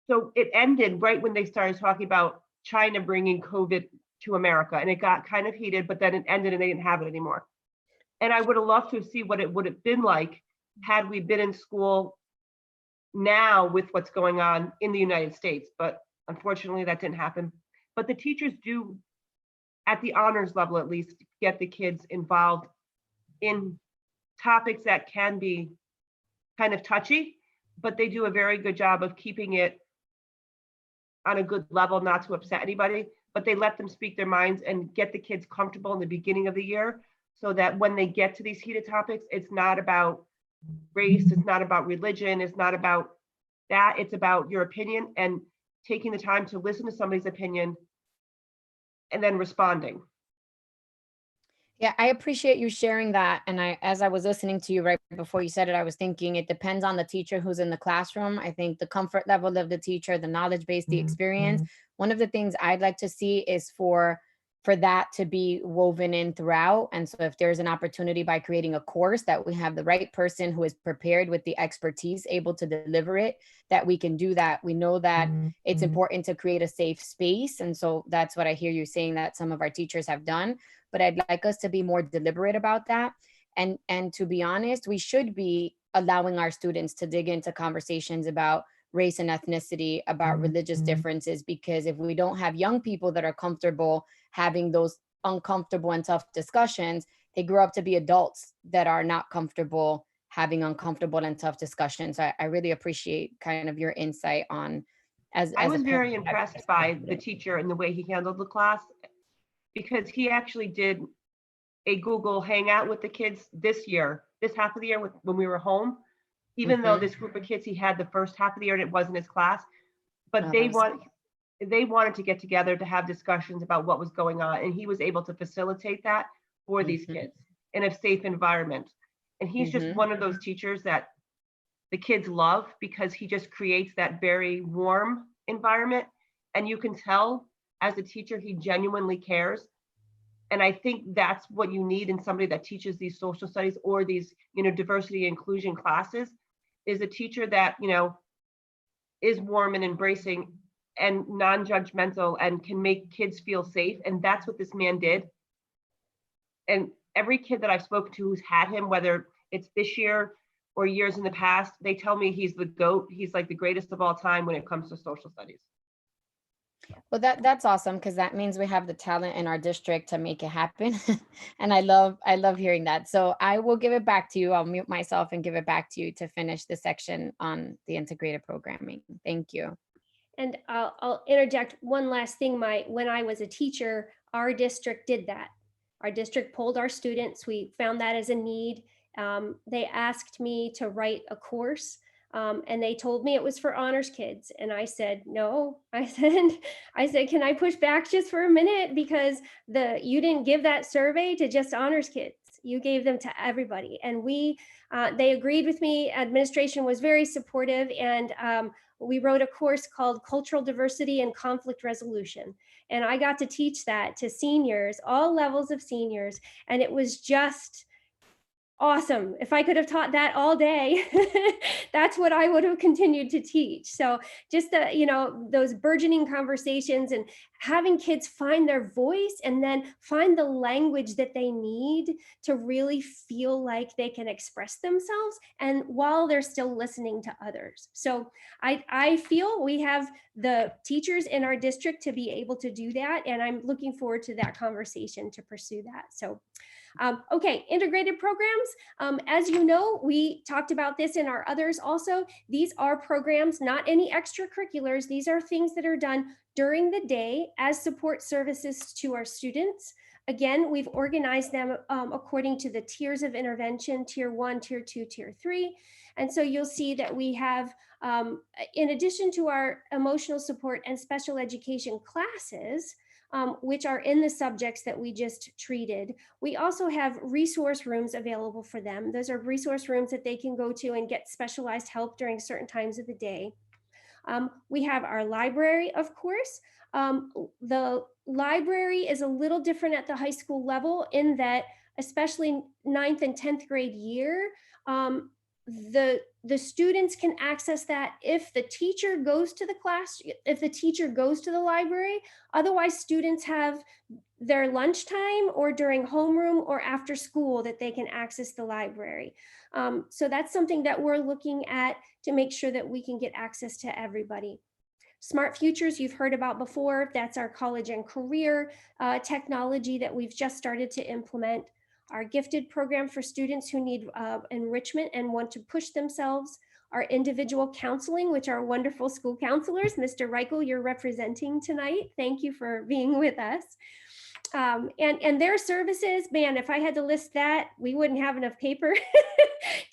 So it ended right when they started talking about China bringing COVID to America, and it got kind of heated, but then it ended and they didn't have it anymore. And I would have loved to see what it would have been like had we been in school now with what's going on in the United States, but unfortunately that didn't happen. But the teachers do, at the honors level at least, get the kids involved in topics that can be kind of touchy, but they do a very good job of keeping it on a good level, not to upset anybody, but they let them speak their minds and get the kids comfortable in the beginning of the year so that when they get to these heated topics, it's not about race, it's not about religion, it's not about that, it's about your opinion and taking the time to listen to somebody's opinion and then responding. Yeah, I appreciate you sharing that. And as I was listening to you right before you said it, I was thinking it depends on the teacher who's in the classroom. I think the comfort level of the teacher, the knowledge base, the experience. One of the things I'd like to see is for that to be woven in throughout. And so if there's an opportunity by creating a course that we have the right person who is prepared with the expertise able to deliver it, that we can do that. We know that it's important to create a safe space. And so that's what I hear you saying that some of our teachers have done. But I'd like us to be more deliberate about that. And to be honest, we should be allowing our students to dig into conversations about race and ethnicity, about religious differences, because if we don't have young people that are comfortable having those uncomfortable and tough discussions, they grow up to be adults that are not comfortable having uncomfortable and tough discussions. I really appreciate kind of your insight on I was very impressed by the teacher and the way he handled the class, because he actually did a Google Hangout with the kids this half of the year when we were home, even though this group of kids, he had the first half of the year and it wasn't his class, but they wanted to get together to have discussions about what was going on. And he was able to facilitate that for these kids in a safe environment. And he's just one of those teachers that the kids love because he just creates that very warm environment. And you can tell as a teacher, he genuinely cares. And I think that's what you need in somebody that teaches these social studies or these, diversity and inclusion classes, is a teacher that, is warm and embracing and non-judgmental and can make kids feel safe. And that's what this man did. And every kid that I've spoken to who's had him, whether it's this year or years in the past, they tell me he's the GOAT. He's like the greatest of all time when it comes to social studies. Well, that's awesome, because that means we have the talent in our district to make it happen. And I love hearing that. So I will give it back to you. I'll mute myself and give it back to you to finish the section on the integrated programming. Thank you. And I'll interject one last thing. When I was a teacher, our district did that. Our district polled our students. We found that as a need. They asked me to write a course. And they told me it was for honors kids. And I said, no. I said, can I push back just for a minute? Because you didn't give that survey to just honors kids. You gave them to everybody. And they agreed with me. Administration was very supportive. And we wrote a course called Cultural Diversity and Conflict Resolution. And I got to teach that to seniors, all levels of seniors. And it was just awesome. If I could have taught that all day, that's what I would have continued to teach. So just those burgeoning conversations and having kids find their voice and then find the language that they need to really feel like they can express themselves, and while they're still listening to others. So I feel we have the teachers in our district to be able to do that. And I'm looking forward to that conversation to pursue that. So Okay, integrated programs. As you know, we talked about this in our others also. These are programs, not any extracurriculars. These are things that are done during the day as support services to our students. Again, we've organized them according to the tiers of intervention, tier 1, tier 2, tier 3. And so you'll see that we have, in addition to our emotional support and special education classes, which are in the subjects that we just treated, we also have resource rooms available for them. Those are resource rooms that they can go to and get specialized help during certain times of the day. We have our library, of course. The library is a little different at the high school level in that, especially 9th and 10th grade year, the students can access that if the teacher goes to the class, if the teacher goes to the library. Otherwise, students have their lunchtime or during homeroom or after school that they can access the library. So that's something that we're looking at to make sure that we can get access to everybody. Smart Futures, you've heard about before. That's our college and career technology that we've just started to implement. Our gifted program for students who need enrichment and want to push themselves. Our individual counseling, which are wonderful school counselors. Mr. Reichel, you're representing tonight. Thank you for being with us. And their services, man, if I had to list that, we wouldn't have enough paper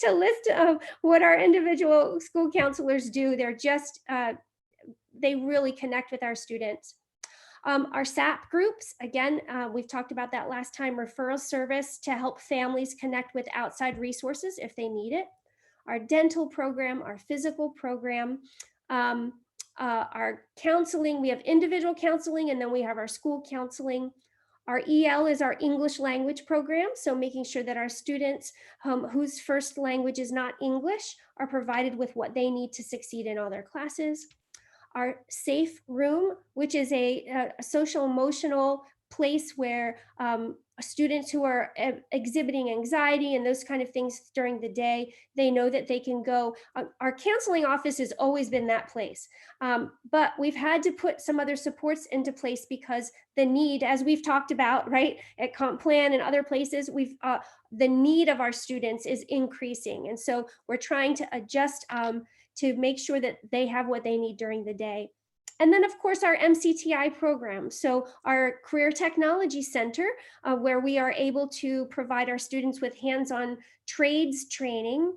to list what our individual school counselors do. They're just, they really connect with our students. Our SAP groups, again, we've talked about that last time, referral service to help families connect with outside resources if they need it. Our dental program, our physical program, our counseling, we have individual counseling, and then we have our school counseling. Our EL is our English language program, so making sure that our students whose first language is not English are provided with what they need to succeed in all their classes. Our safe room, which is a social emotional place where students who are exhibiting anxiety and those kind of things during the day, they know that they can go. Our counseling office has always been that place, but we've had to put some other supports into place because the need, as we've talked about, right, at Comp Plan and other places, the need of our students is increasing. And so we're trying to adjust to make sure that they have what they need during the day. And then of course our MCTI program. So our Career Technology Center, where we are able to provide our students with hands-on trades training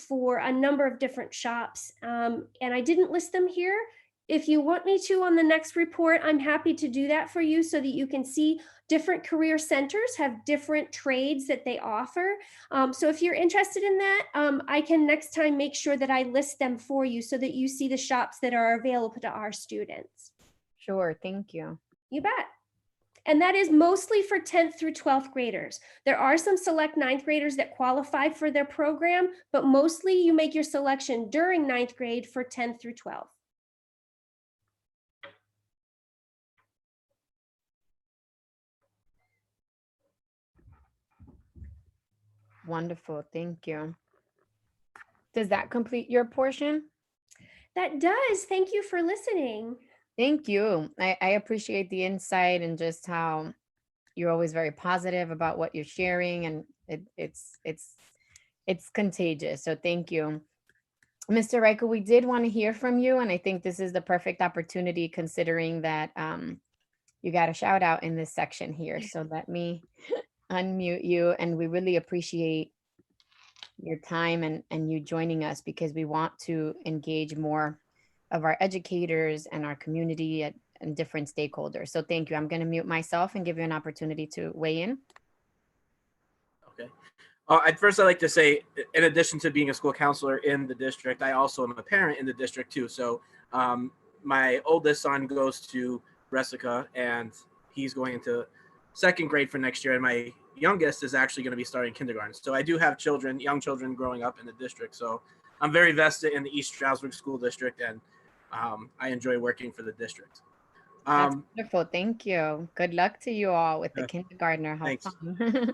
for a number of different shops. And I didn't list them here. If you want me to on the next report, I'm happy to do that for you so that you can see different career centers have different trades that they offer. So if you're interested in that, I can next time make sure that I list them for you so that you see the shops that are available to our students. Sure, thank you. You bet. And that is mostly for 10th through 12th graders. There are some select 9th graders that qualify for their program, but mostly you make your selection during 9th grade for 10th through 12th. Wonderful, thank you. Does that complete your portion? That does. Thank you for listening. Thank you. I appreciate the insight and just how you're always very positive about what you're sharing, and it's contagious. So thank you. Mr. Reichel, we did want to hear from you, and I think this is the perfect opportunity considering that you got a shout out in this section here. So let me unmute you, and we really appreciate your time and you joining us because we want to engage more of our educators and our community and different stakeholders. So thank you. I'm going to mute myself and give you an opportunity to weigh in. Okay. I'd like to say, in addition to being a school counselor in the district, I also am a parent in the district too. So my oldest son goes to Resica and he's going into 2nd grade for next year. And my youngest is actually going to be starting kindergarten. So I do have children, young children growing up in the district. So I'm very vested in the East Stroudsburg School District, and I enjoy working for for That's wonderful. Thank you. Good luck to you all with the kindergartner. How thanks. fun.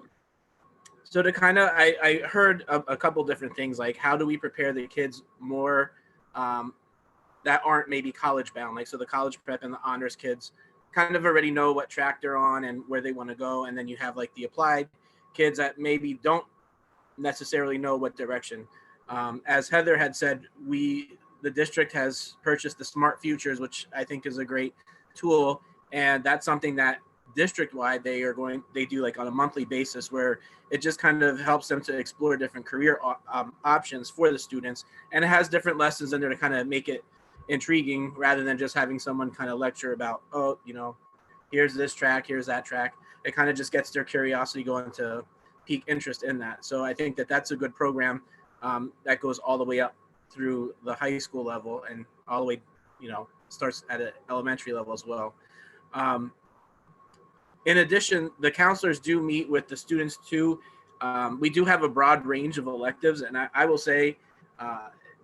So to kind of, I heard a couple different things, like how do we prepare the kids more that aren't maybe college bound? Like, so the college prep and the honors kids kind of already know what track they're on and where they want to go. And then you have like the applied kids that maybe don't necessarily know what direction. As Heather had said, the district has purchased the Smart Futures, which I think is a great tool, and that's something that district-wide they do like on a monthly basis, where it just kind of helps them to explore different career options for the students, and it has different lessons in there to kind of make it intriguing rather than just having someone kind of lecture about, oh, here's this track, here's that track. It kind of just gets their curiosity going to pique interest in that. So I think that that's a good program that goes all the way up through the high school level and all the way, starts at an elementary level as well. In addition, the counselors do meet with the students too. We do have a broad range of electives, and I will say,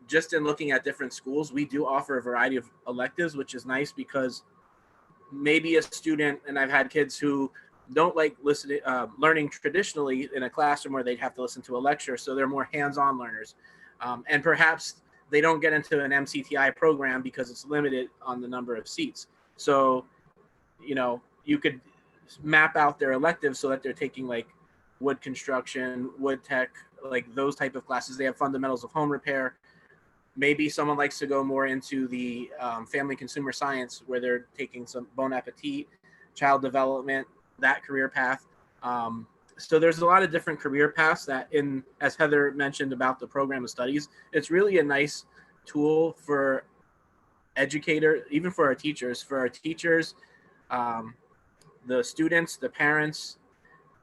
just in looking at different schools, we do offer a variety of electives, which is nice because maybe a student, and I've had kids who don't like learning traditionally in a classroom where they'd have to listen to a lecture, so they're more hands-on learners. And perhaps they don't get into an MCTI program because it's limited on the number of seats. So, you could map out their electives so that they're taking like wood construction, wood tech, like those type of classes. They have fundamentals of home repair. Maybe someone likes to go more into the family consumer science, where they're taking some bon appetit, child development, that career path. So there's a lot of different career paths that, as Heather mentioned about the program of studies, it's really a nice tool for educators, even for our teachers, the students, the parents,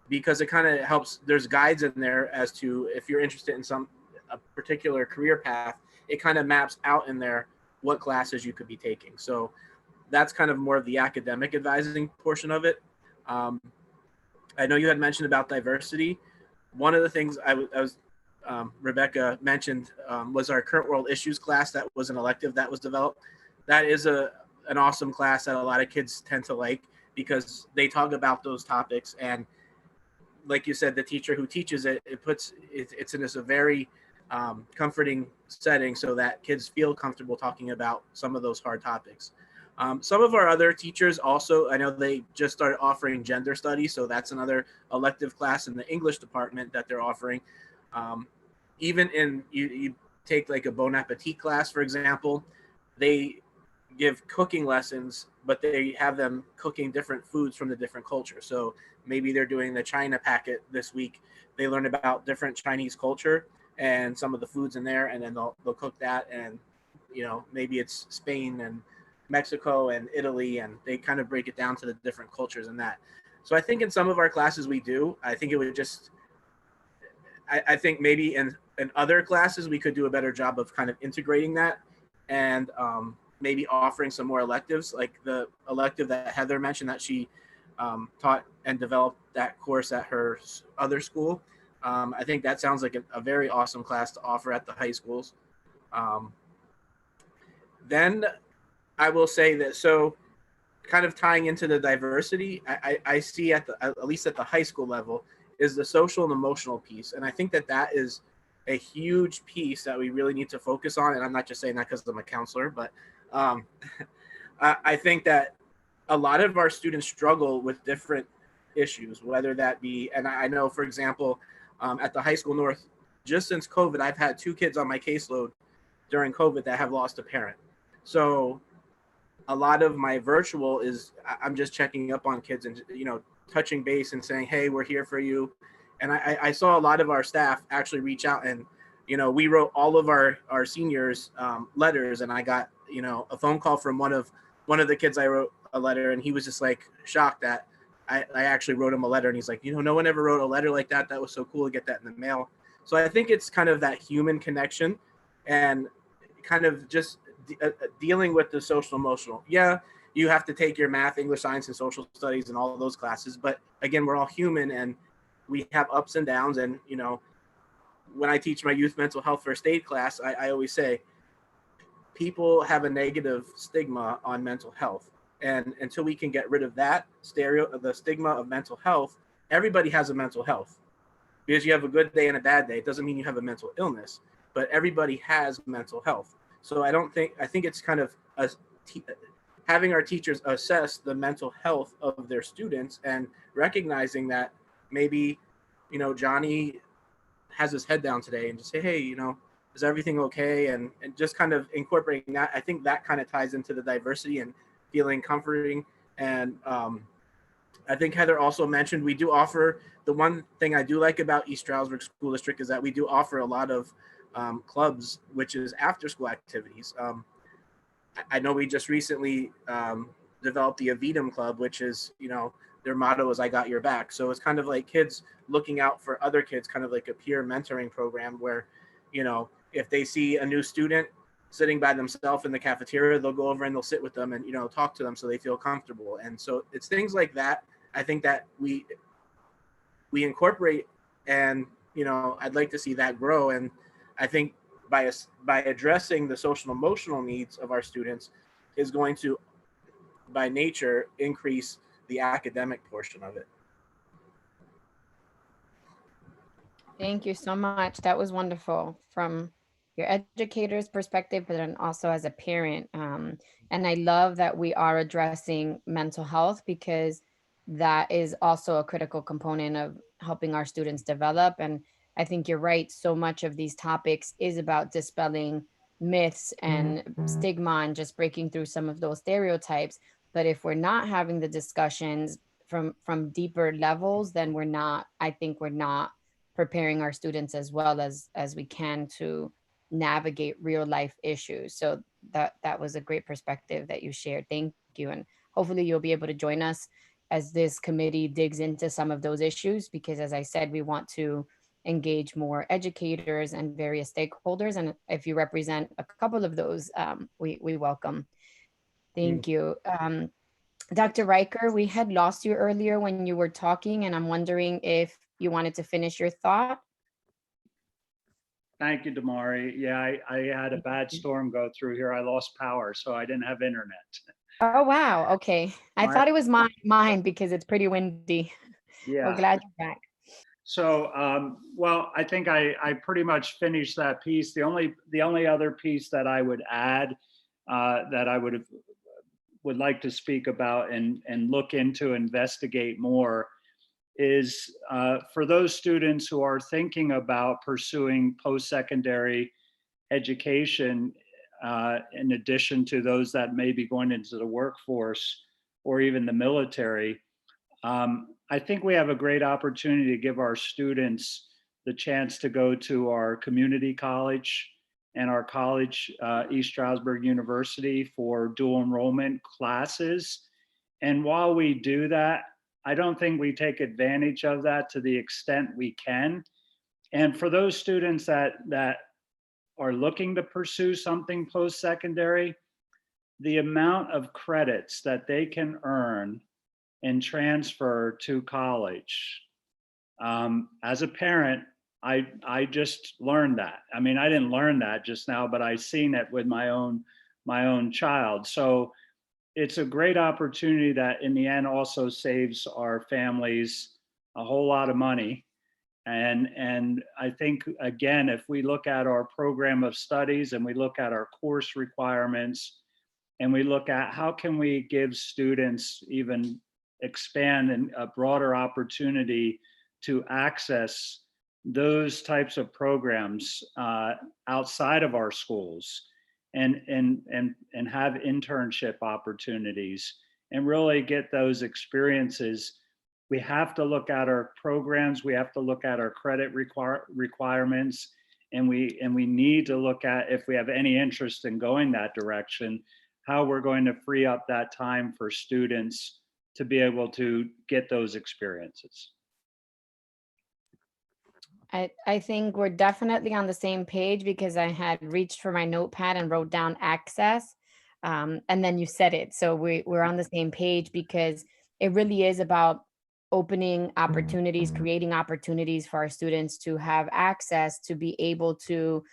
because it kind of helps. There's guides in there as to if you're interested in a particular career path, it kind of maps out in there what classes you could be taking. So that's kind of more of the academic advising portion of it. I know you had mentioned about diversity. One of the things Rebecca mentioned was our current world issues class. That was an elective that was developed. That is an awesome class that a lot of kids tend to like because they talk about those topics. And like you said, the teacher who teaches it's in a very comforting setting so that kids feel comfortable talking about some of those hard topics. Some of our other teachers also, I know they just started offering gender studies, so that's another elective class in the English department that they're offering. Even you take like a bon appetit class, for example, they give cooking lessons, but they have them cooking different foods from the different cultures. So maybe they're doing the China packet this week. They learn about different Chinese culture and some of the foods in there, and then they'll cook that. And, maybe it's Spain and Mexico and Italy, and they kind of break it down to the different cultures in that. So I think in some of our classes we do. I think it would just, I think maybe in other classes we could do a better job of kind of integrating that and maybe offering some more electives, like the elective that Heather mentioned that she taught and developed that course at her other school. I think that sounds like a very awesome class to offer at the high schools. Then I will say that, so kind of tying into the diversity, I see at least at the high school level, is the social and emotional piece. And I think that is a huge piece that we really need to focus on. And I'm not just saying that because I'm a counselor, but I think that a lot of our students struggle with different issues, whether that be, and I know, for example, at the high school north, just since COVID, I've had 2 kids on my caseload during COVID that have lost a parent. So a lot of my virtual is I'm just checking up on kids and, touching base and saying, hey, we're here for you. And I saw a lot of our staff actually reach out and, we wrote all of our seniors letters, and I got, a phone call from one of the kids I wrote a letter, and he was just like shocked that I actually wrote him a letter. And he's like, no one ever wrote a letter like that. That was so cool to get that in the mail. So I think it's kind of that human connection and kind of just dealing with the social emotional. Yeah, you have to take your math, English, science, and social studies and all of those classes. But again, we're all human and we have ups and downs. And, when I teach my youth mental health first aid class, I always say people have a negative stigma on mental health. And until we can get rid of that the stigma of mental health, everybody has a mental health. Because you have a good day and a bad day, it doesn't mean you have a mental illness, but everybody has mental health. So I think it's kind of having our teachers assess the mental health of their students and recognizing that maybe Johnny has his head down today, and just say, hey, is everything okay? And just kind of incorporating that. I think that kind of ties into the diversity and feeling comforting. And I think Heather also mentioned we do offer, the one thing I do like about East Stroudsburg School District is that we do offer a lot of clubs, which is after school activities. I know we just recently developed the Avidum Club, which is, their motto is I got your back. So it's kind of like kids looking out for other kids, kind of like a peer mentoring program where, if they see a new student sitting by themselves in the cafeteria, they'll go over and they'll sit with them and, talk to them so they feel comfortable. And so it's things like that. I think that we incorporate, and, I'd like to see that grow. And I think by addressing the social and emotional needs of our students is going to, by nature, increase the academic portion of it. Thank you so much. That was wonderful from your educator's perspective, but then also as a parent. And I love that we are addressing mental health, because that is also a critical component of helping our students develop. And I think you're right. So much of these topics is about dispelling myths and stigma and just breaking through some of those stereotypes. But if we're not having the discussions from deeper levels, then I think we're not preparing our students as well as we can to navigate real life issues. So that was a great perspective that you shared. Thank you. And hopefully you'll be able to join us as this committee digs into some of those issues, because as I said, we want to engage more educators and various stakeholders. And if you represent a couple of those, we welcome. Thank you. Dr. Riker, we had lost you earlier when you were talking, and I'm wondering if you wanted to finish your thought. Thank you, Damari. Yeah, I had a bad storm go through here. I lost power, so I didn't have internet. Oh, wow. Okay. I thought it was mine because it's pretty windy. Yeah. We're glad you're back. So, well, I think I pretty much finished that piece. The only other piece that I would add that I would like to speak about and look into, investigate more, is for those students who are thinking about pursuing post-secondary education, in addition to those that may be going into the workforce or even the military. I think we have a great opportunity to give our students the chance to go to our community college and our college, East Stroudsburg University, for dual enrollment classes. And while we do that, I don't think we take advantage of that to the extent we can. And for those students that are looking to pursue something post-secondary, the amount of credits that they can earn and transfer to college. As a parent, I just learned that. I mean, I didn't learn that just now, but I seen it with my own child. So it's a great opportunity that in the end also saves our families a whole lot of money. And I think, again, if we look at our program of studies and we look at our course requirements and we look at how can we give students even expand and a broader opportunity to access those types of programs outside of our schools and have internship opportunities and really get those experiences. We have to look at our programs, we have to look at our credit requirements, and we need to look at, if we have any interest in going that direction, how we're going to free up that time for students to be able to get those experiences. I think we're definitely on the same page, because I had reached for my notepad and wrote down access, and then you said it. So we're on the same page, because it really is about opening opportunities, creating opportunities for our students to have access to be able to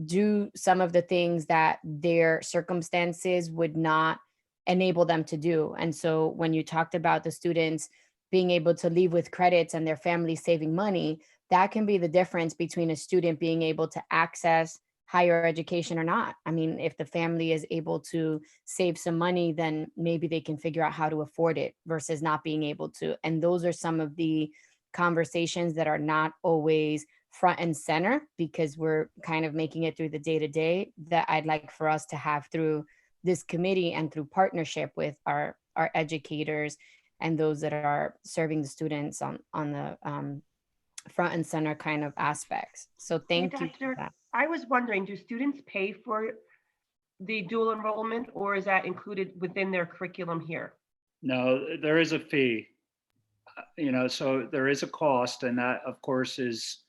do some of the things that their circumstances would not enable them to do. And so when you talked about the students being able to leave with credits and their family saving money, that can be the difference between a student being able to access higher education or not. I mean, if the family is able to save some money, then maybe they can figure out how to afford it versus not being able to. And those are some of the conversations that are not always front and center, because we're kind of making it through the day-to-day, that I'd like for us to have through this committee and through partnership with our educators and those that are serving the students on the front and center kind of aspects. So thank you for that. I was wondering, do students pay for the dual enrollment, or is that included within their curriculum here? No, there is a fee, so there is a cost, and that of course is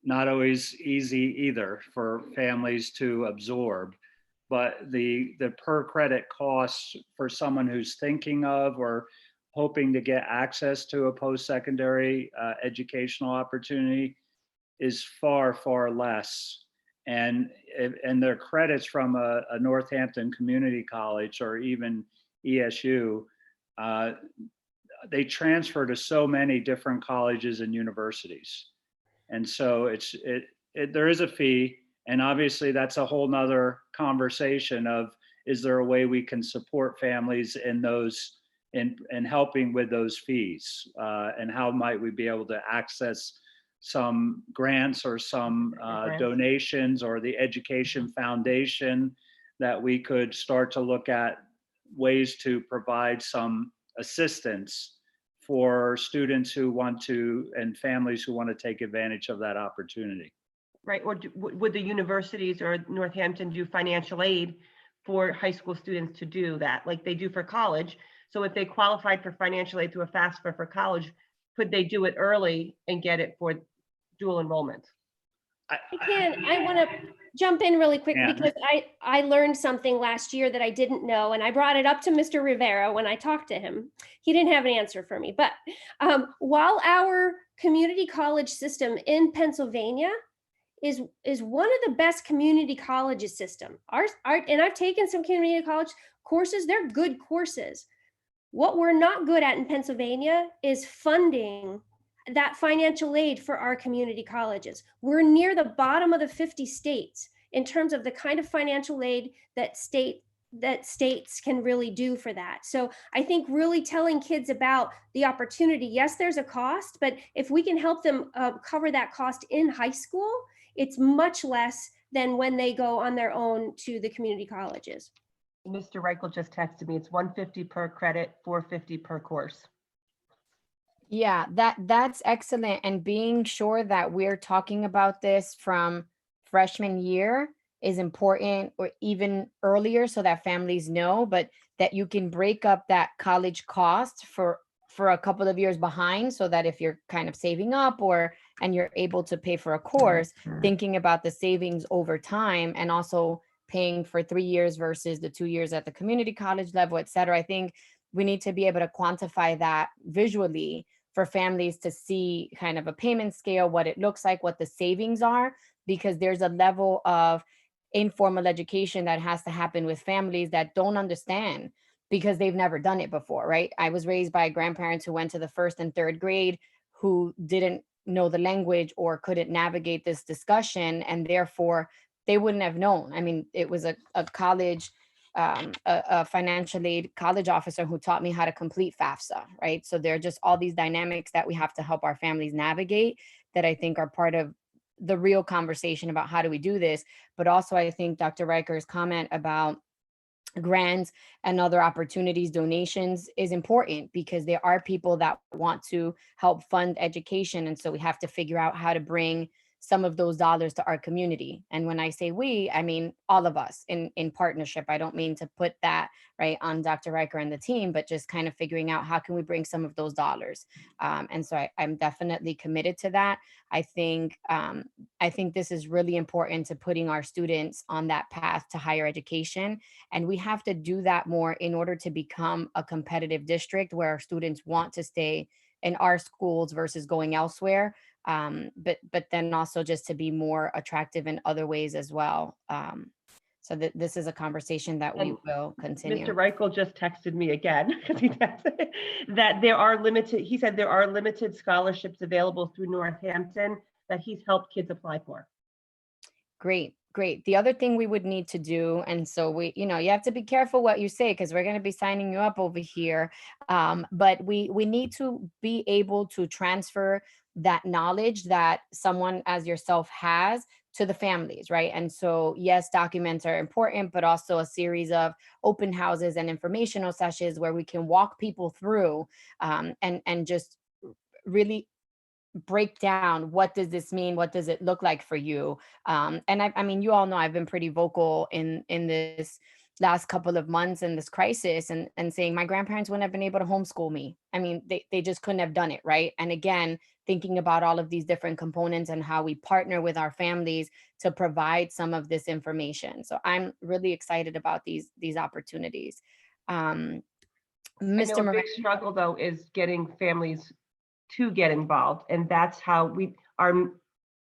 not always easy either for families to absorb. But the per credit costs for someone who's thinking of or hoping to get access to a post-secondary educational opportunity is far, far less. And their credits from a Northampton Community College or even ESU, they transfer to so many different colleges and universities. And so there is a fee. And obviously that's a whole nother conversation of, is there a way we can support families in those, in helping with those fees? And how might we be able to access some grants or some donations, or the education foundation, that we could start to look at ways to provide some assistance for students who want to, and families who want to take advantage of that opportunity. Right, or would the universities or Northampton do financial aid for high school students to do that, like they do for college? So if they qualified for financial aid through a FAFSA for college, could they do it early and get it for dual enrollment? I want to jump in really quick because I learned something last year that I didn't know, and I brought it up to Mr. Rivera when I talked to him. He didn't have an answer for me, but while our community college system in Pennsylvania is one of the best community colleges system, and I've taken some community college courses, they're good courses. What we're not good at in Pennsylvania is funding that financial aid for our community colleges. We're near the bottom of the 50 states in terms of the kind of financial aid that states can really do for that. So I think really telling kids about the opportunity, yes, there's a cost, but if we can help them cover that cost in high school, it's much less than when they go on their own to the community colleges. Mr. Reichel just texted me, it's $150 per credit, $450 per course. Yeah, that's excellent. And being sure that we're talking about this from freshman year is important, or even earlier, so that families know, but that you can break up that college cost for a couple of years behind, so that if you're kind of saving up and you're able to pay for a course, thinking about the savings over time, and also paying for 3 years versus the 2 years at the community college level, et cetera. I think we need to be able to quantify that visually for families to see kind of a payment scale, what it looks like, what the savings are, because there's a level of informal education that has to happen with families that don't understand because they've never done it before, right? I was raised by grandparents who went to the 1st and 3rd grade who didn't know the language or couldn't navigate this discussion, and therefore they wouldn't have known. I mean, it was a college, a financial aid college officer who taught me how to complete FAFSA, right? So there are just all these dynamics that we have to help our families navigate that I think are part of the real conversation about how do we do this. But also I think Dr. Riker's comment about grants and other opportunities, donations, is important, because there are people that want to help fund education. And so we have to figure out how to bring some of those dollars to our community. And when I say we, I mean all of us in partnership. I don't mean to put that right on Dr. Riker and the team, but just kind of figuring out how can we bring some of those dollars. And so I'm definitely committed to that. I think this is really important to putting our students on that path to higher education. And we have to do that more in order to become a competitive district where our students want to stay in our schools versus going elsewhere. But then also just to be more attractive in other ways as well. So this is a conversation that we will continue. Mr. Reichel just texted me again because he texted that there are limited, he said there are limited scholarships available through Northampton that he's helped kids apply for. Great. great. The other thing we would need to do, and so we, you have to be careful what you say because we're going to be signing you up over here. But we need to be able to transfer that knowledge that someone as yourself has to the families, right? And so, yes, documents are important, but also a series of open houses and informational sessions where we can walk people through and just really break down what does this mean, what does it look like for you. And I mean, you all know I've been pretty vocal in this last couple of months in this crisis and saying my grandparents wouldn't have been able to homeschool me. I mean, they just couldn't have done it, right? And again, thinking about all of these different components and how we partner with our families to provide some of this information. So I'm really excited about these opportunities. I know Mr. a Moran, big struggle though is getting families to get involved, and that's how we are.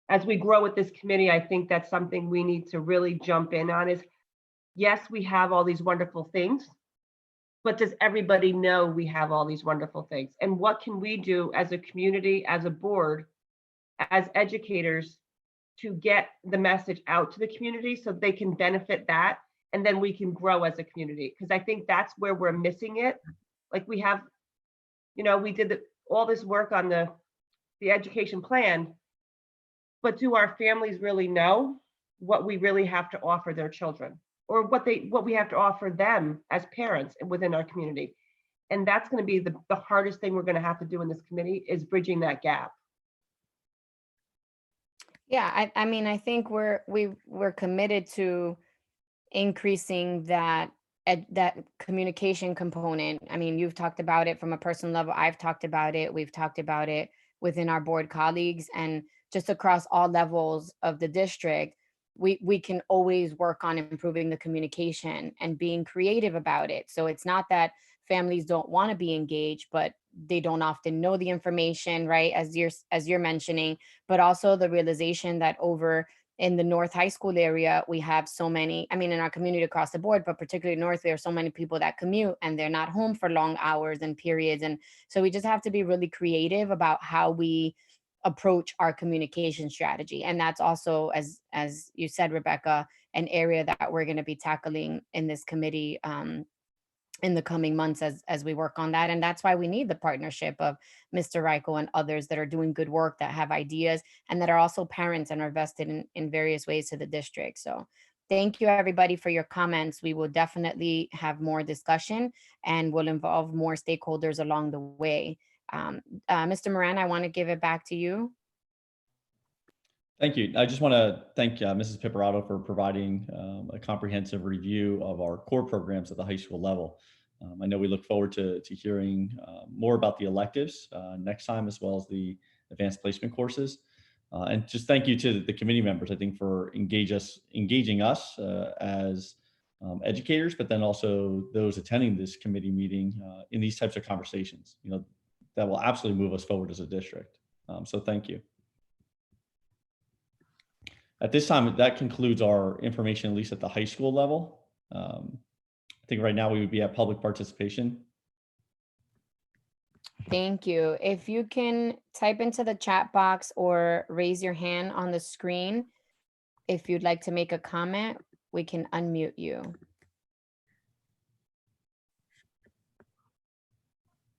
As we grow with this committee, I think that's something we need to really jump in on. Is yes, we have all these wonderful things, but does everybody know we have all these wonderful things? And what can we do as a community, as a board, as educators to get the message out to the community so they can benefit that, and then we can grow as a community? Because I think that's where we're missing it. Like we have, we did all this work on the education plan, but do our families really know what we really have to offer their children, or what we have to offer them as parents within our community? And that's going to be the hardest thing we're going to have to do in this committee, is bridging that gap. yeah, I mean, I think we're committed to increasing that communication component. I mean, you've talked about it from a personal level. I've talked about it. We've talked about it within our board colleagues, and just across all levels of the district. We can always work on improving the communication and being creative about it. So it's not that families don't want to be engaged, but they don't often know the information, right? As you're mentioning, but also the realization that over in the North High School area, we have so many, I mean, in our community across the board, but particularly North, there are so many people that commute and they're not home for long hours and periods. And so we just have to be really creative about how we approach our communication strategy. And that's also, as you said, Rebecca, an area that we're going to be tackling in this committee in the coming months as we work on that. And that's why we need the partnership of Mr. Reiko and others that are doing good work, that have ideas, and that are also parents and are vested in various ways to the district. So thank you, everybody, for your comments. We will definitely have more discussion and will involve more stakeholders along the way. Mr. Moran, I want to give it back to you. Thank you. I just want to thank Mrs. Pipperato for providing a comprehensive review of our core programs at the high school level. I know we look forward to hearing more about the electives next time, as well as the advanced placement courses. And just thank you to the committee members, I think, for engaging us as educators, but then also those attending this committee meeting in these types of conversations, that will absolutely move us forward as a district. So thank you. At this time, that concludes our information, at least at the high school level. I think right now we would be at public participation. Thank you. If you can type into the chat box or raise your hand on the screen, if you'd like to make a comment, we can unmute you.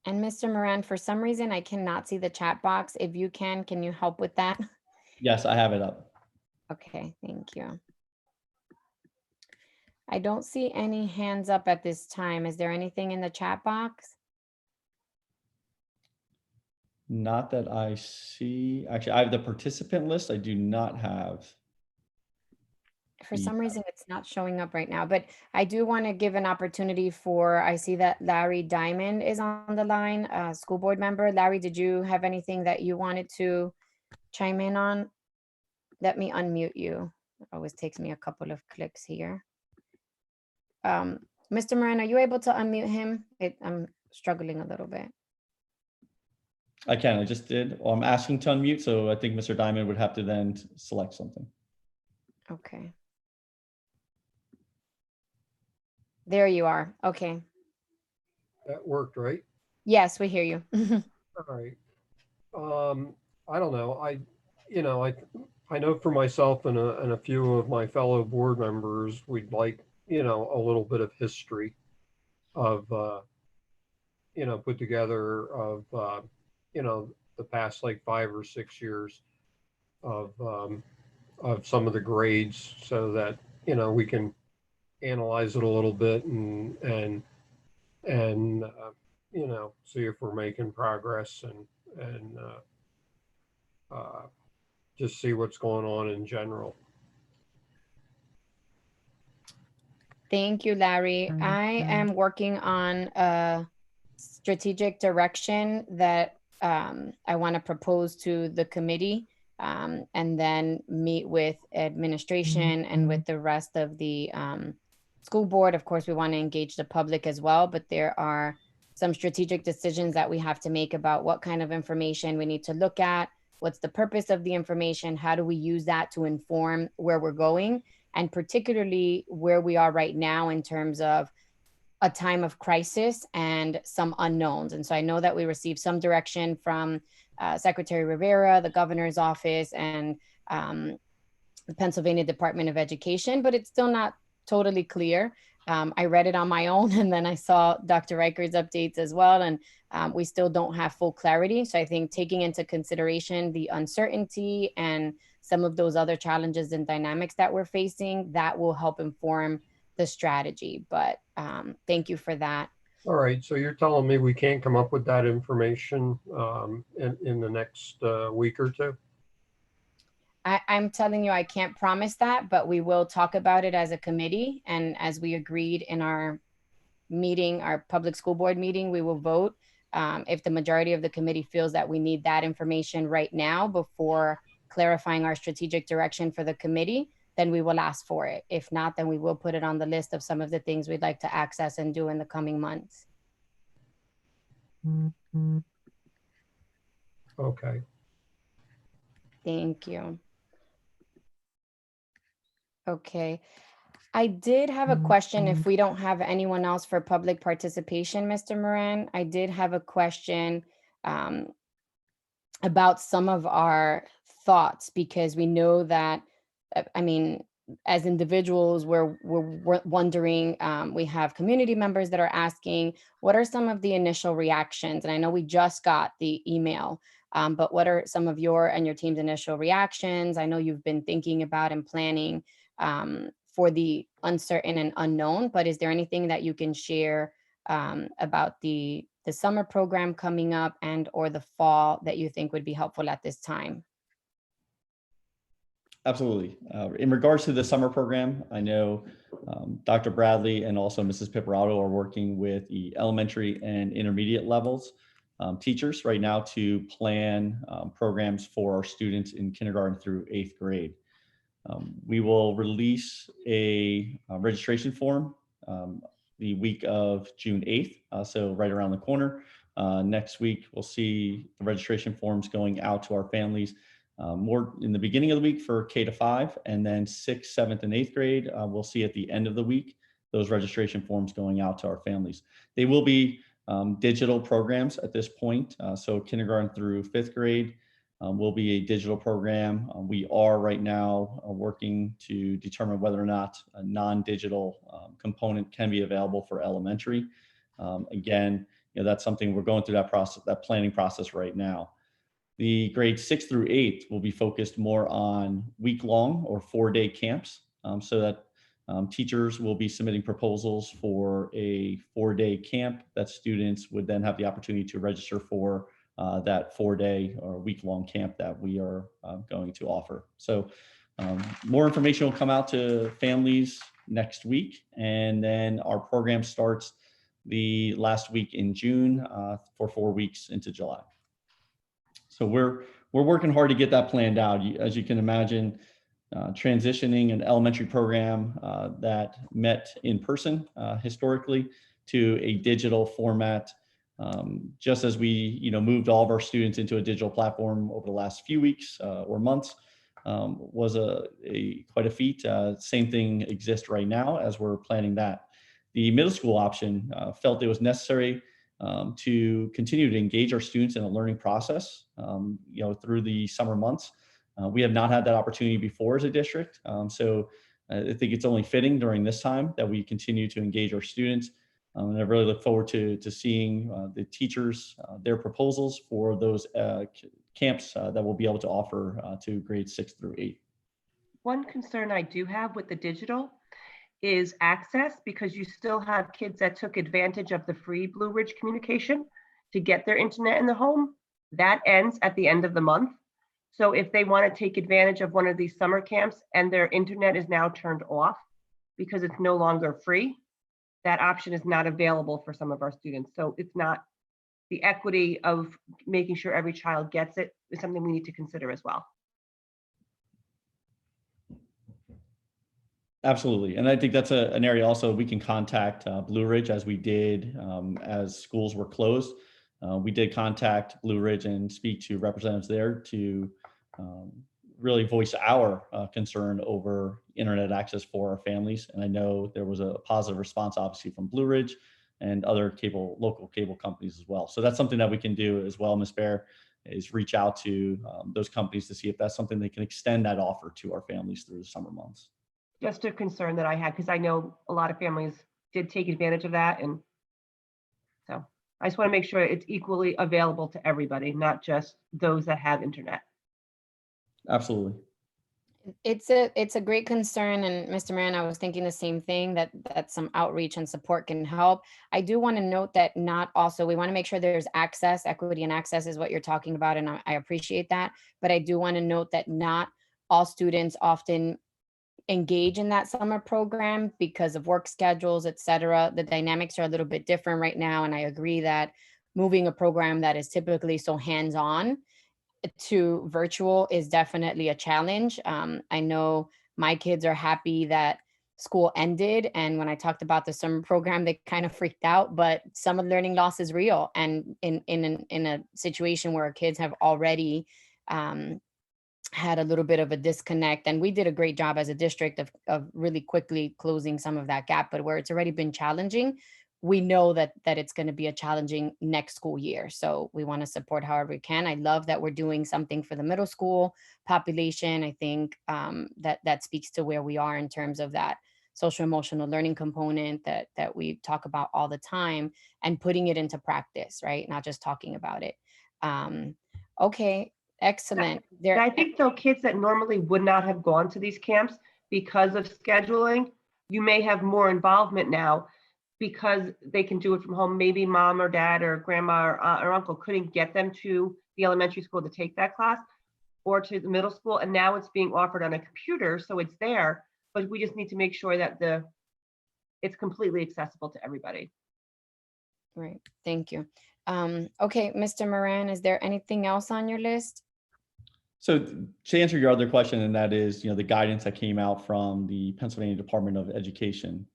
And Mr. Moran, for some reason, I cannot see the chat box. If you can you help with that? Yes, I have it up. Okay, thank you. I don't see any hands up at this time. Is there anything in the chat box? Not that I see. Actually, I have the participant list. I do not have. For some reason, it's not showing up right now, but I do want to give an opportunity for, I see that Larry Diamond is on the line, school board member. Larry, did you have anything that you wanted to chime in on? Let me unmute you. It always takes me a couple of clicks here. Mr. Moran, are you able to unmute him? I'm struggling a little bit. I can. I just did. Well, I'm asking to unmute, so I think Mr. Diamond would have to then select something. Okay. There you are. Okay. That worked, right? Yes, we hear you. All right. I don't know. I know for myself and a few of my fellow board members, we'd like, a little bit of history of, put together of, the past like 5 or 6 years of some of the grades so that, we can analyze it a little bit and see if we're making progress and just see what's going on in general. Thank you, Larry. I am working on a strategic direction that I want to propose to the committee, and then meet with administration and with the rest of the school board. Of course, we want to engage the public as well, but there are some strategic decisions that we have to make about what kind of information we need to look at, what's the purpose of the information, how do we use that to inform where we're going, and particularly where we are right now in terms of a time of crisis and some unknowns. And so I know that we received some direction from Secretary Rivera, the governor's office, and the Pennsylvania Department of Education, but it's still not totally clear. I read it on my own, and then I saw Dr. Reicher's updates as well, and we still don't have full clarity. So I think taking into consideration the uncertainty and some of those other challenges and dynamics that we're facing, that will help inform the strategy. But thank you for that. All right, so you're telling me we can't come up with that information in the next week or two? I'm telling you, I can't promise that, but we will talk about it as a committee. And as we agreed in our meeting, our public school board meeting, we will vote. If the majority of the committee feels that we need that information right now before clarifying our strategic direction for the committee, then we will ask for it. If not, then we will put it on the list of some of the things we'd like to access and do in the coming months. Okay. Thank you. Okay. I did have a question. If we don't have anyone else for public participation, Mr. Moran, I did have a question about some of our thoughts, because we know that, I mean, as individuals, we're wondering, we have community members that are asking, what are some of the initial reactions? And I know we just got the email, but what are some of your and your team's initial reactions? I know you've been thinking about and planning for the uncertain and unknown, but is there anything that you can share about the summer program coming up and or the fall that you think would be helpful at this time? Absolutely. In regards to the summer program, I know Dr. Bradley and also Mrs. Piparato are working with the elementary and intermediate levels teachers right now to plan programs for our students in kindergarten through 8th grade. We will release a registration form the week of June 8th, so right around the corner. Next week, we'll see the registration forms going out to our families more in the beginning of the week for K-5, and then 6th, 7th, and 8th grade. We'll see at the end of the week those registration forms going out to our families. They will be digital programs at this point. So kindergarten through 5th grade will be a digital program. We are right now working to determine whether or not a non-digital component can be available for elementary. Again, that's something we're going through that process, that planning process right now. The grades 6 through 8 will be focused more on week-long or 4-day camps, so that teachers will be submitting proposals for a 4-day camp that students would then have the opportunity to register for that 4-day or week-long camp that we are going to offer. So more information will come out to families next week, and then our program starts the last week in June for 4 weeks into July. So we're working hard to get that planned out. As you can imagine, transitioning an elementary program that met in person historically to a digital format, just as we moved all of our students into a digital platform over the last few weeks or months, was quite a feat. Same thing exists right now as we're planning that. The middle school option felt it was necessary to continue to engage our students in a learning process, through the summer months. We have not had that opportunity before as a district. So I think it's only fitting during this time that we continue to engage our students. And I really look forward to seeing the teachers, their proposals for those camps that we'll be able to offer to grades 6 through 8. One concern I do have with the digital is access, because you still have kids that took advantage of the free Blue Ridge communication to get their internet in the home. That ends at the end of the month. So if they want to take advantage of one of these summer camps and their internet is now turned off because it's no longer free, that option is not available for some of our students. So it's not, the equity of making sure every child gets it is something we need to consider as well. Absolutely. And I think that's an area also we can contact Blue Ridge, as we did as schools were closed. We did contact Blue Ridge and speak to representatives there to really voice our concern over internet access for our families. And I know there was a positive response, obviously, from Blue Ridge and other local cable companies as well. So that's something that we can do as well, Ms. Bear, is reach out to those companies to see if that's something they can extend that offer to our families through the summer months. Just a concern that I had, because I know a lot of families did take advantage of that. And so I just want to make sure it's equally available to everybody, not just those that have internet. Absolutely. It's a great concern, and Mr. Moran, I was thinking the same thing, that some outreach and support can help. I do want to note that we want to make sure there's access, equity and access is what you're talking about, and I appreciate that. But I do want to note that not all students often engage in that summer program because of work schedules, et cetera. The dynamics are a little bit different right now, and I agree that moving a program that is typically so hands-on to virtual is definitely a challenge. I know my kids are happy that school ended, and when I talked about the summer program, they kind of freaked out, but summer learning loss is real. And in a situation where kids have already had a little bit of a disconnect, and we did a great job as a district of really quickly closing some of that gap, but where it's already been challenging, we know that it's going to be a challenging next school year. So we want to support however we can. I love that we're doing something for the middle school population. I think that speaks to where we are in terms of that social emotional learning component that we talk about all the time, and putting it into practice, right? Not just talking about it. Okay, excellent. I think though, kids that normally would not have gone to these camps because of scheduling, you may have more involvement now because they can do it from home. Maybe mom or dad or grandma or aunt or uncle couldn't get them to the elementary school to take that class, or to the middle school. And now it's being offered on a computer, so it's there, but we just need to make sure that it's completely accessible to everybody. Right, thank you. Okay, Mr. Moran, is there anything else on your list? So to answer your other question, and that is, the guidance that came out from the Pennsylvania Department of Education,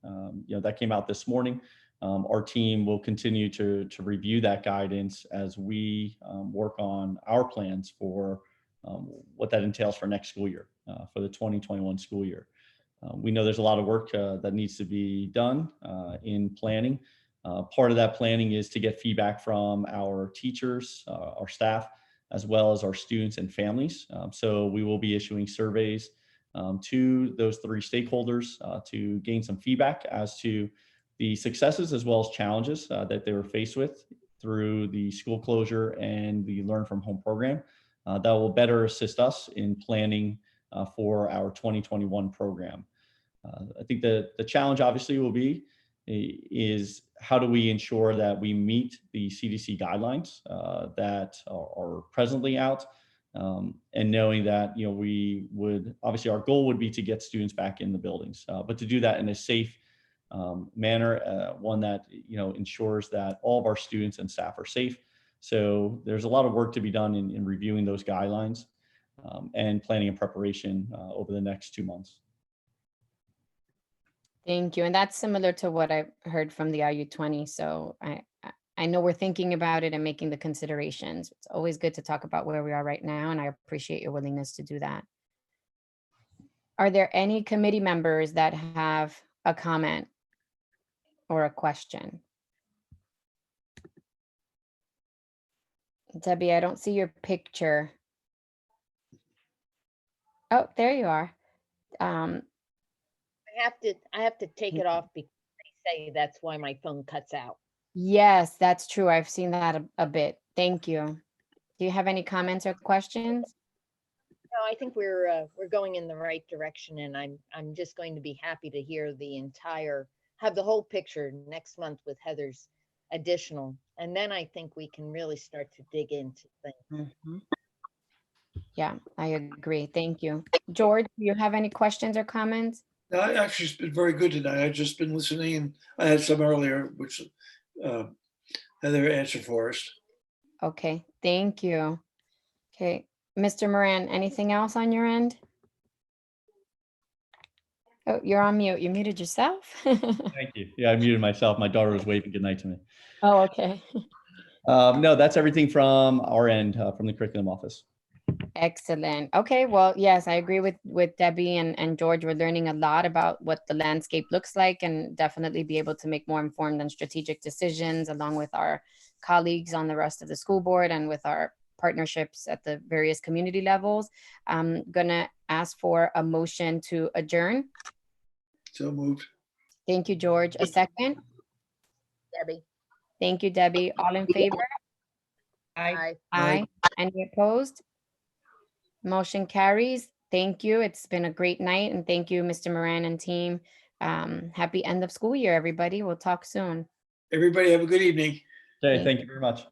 that came out this morning. Our team will continue to review that guidance as we work on our plans for what that entails for next school year, for the 2021 school year. We know there's a lot of work that needs to be done in planning. Part of that planning is to get feedback from our teachers, our staff, as well as our students and families. So we will be issuing surveys to those three stakeholders to gain some feedback as to the successes as well as challenges that they were faced with through the school closure and the Learn from Home program. That will better assist us in planning for our 2021 program. I think the challenge obviously will be is how do we ensure that we meet the CDC guidelines that are presently out, and knowing that we would obviously, our goal would be to get students back in the buildings, but to do that in a safe manner, one that ensures that all of our students and staff are safe. So there's a lot of work to be done in reviewing those guidelines and planning and preparation over the next 2 months. Thank you. And that's similar to what I heard from the RU20. So I know we're thinking about it and making the considerations. It's always good to talk about where we are right now, and I appreciate your willingness to do that. Are there any committee members that have a comment or a question? Debbie, I don't see your picture. Oh, there you are. I have to take it off because they say that's why my phone cuts out. Yes, that's true. I've seen that a bit. Thank you. Do you have any comments or questions? No, I think we're going in the right direction, and I'm just going to be happy to hear have the whole picture next month with Heather's additional, and then I think we can really start to dig into things. Mhm. Yeah, I agree. Thank you. George, do you have any questions or comments? No, actually, it's been very good tonight. I've just been listening, and I had some earlier, which Heather answered for us. Okay, thank you. Okay, Mr. Moran, anything else on your end? Oh, you're on mute. You muted yourself? Thank you. Yeah, I muted myself. My daughter was waving goodnight to me. Oh, okay. No, that's everything from our end, from the curriculum office. Excellent. Okay, well, yes, I agree with Debbie and George. We're learning a lot about what the landscape looks like and definitely be able to make more informed and strategic decisions along with our colleagues on the rest of the school board and with our partnerships at the various community levels. I'm gonna ask for a motion to adjourn. So moved. Thank you, George. A second? Debbie? Thank you, Debbie. All in favor? Aye. Aye. Any opposed? Motion carries. Thank you. It's been a great night. And thank you, Mr. Moran and team. Happy end of school year, everybody. We'll talk soon. Everybody have a good evening. Okay, thank you very much.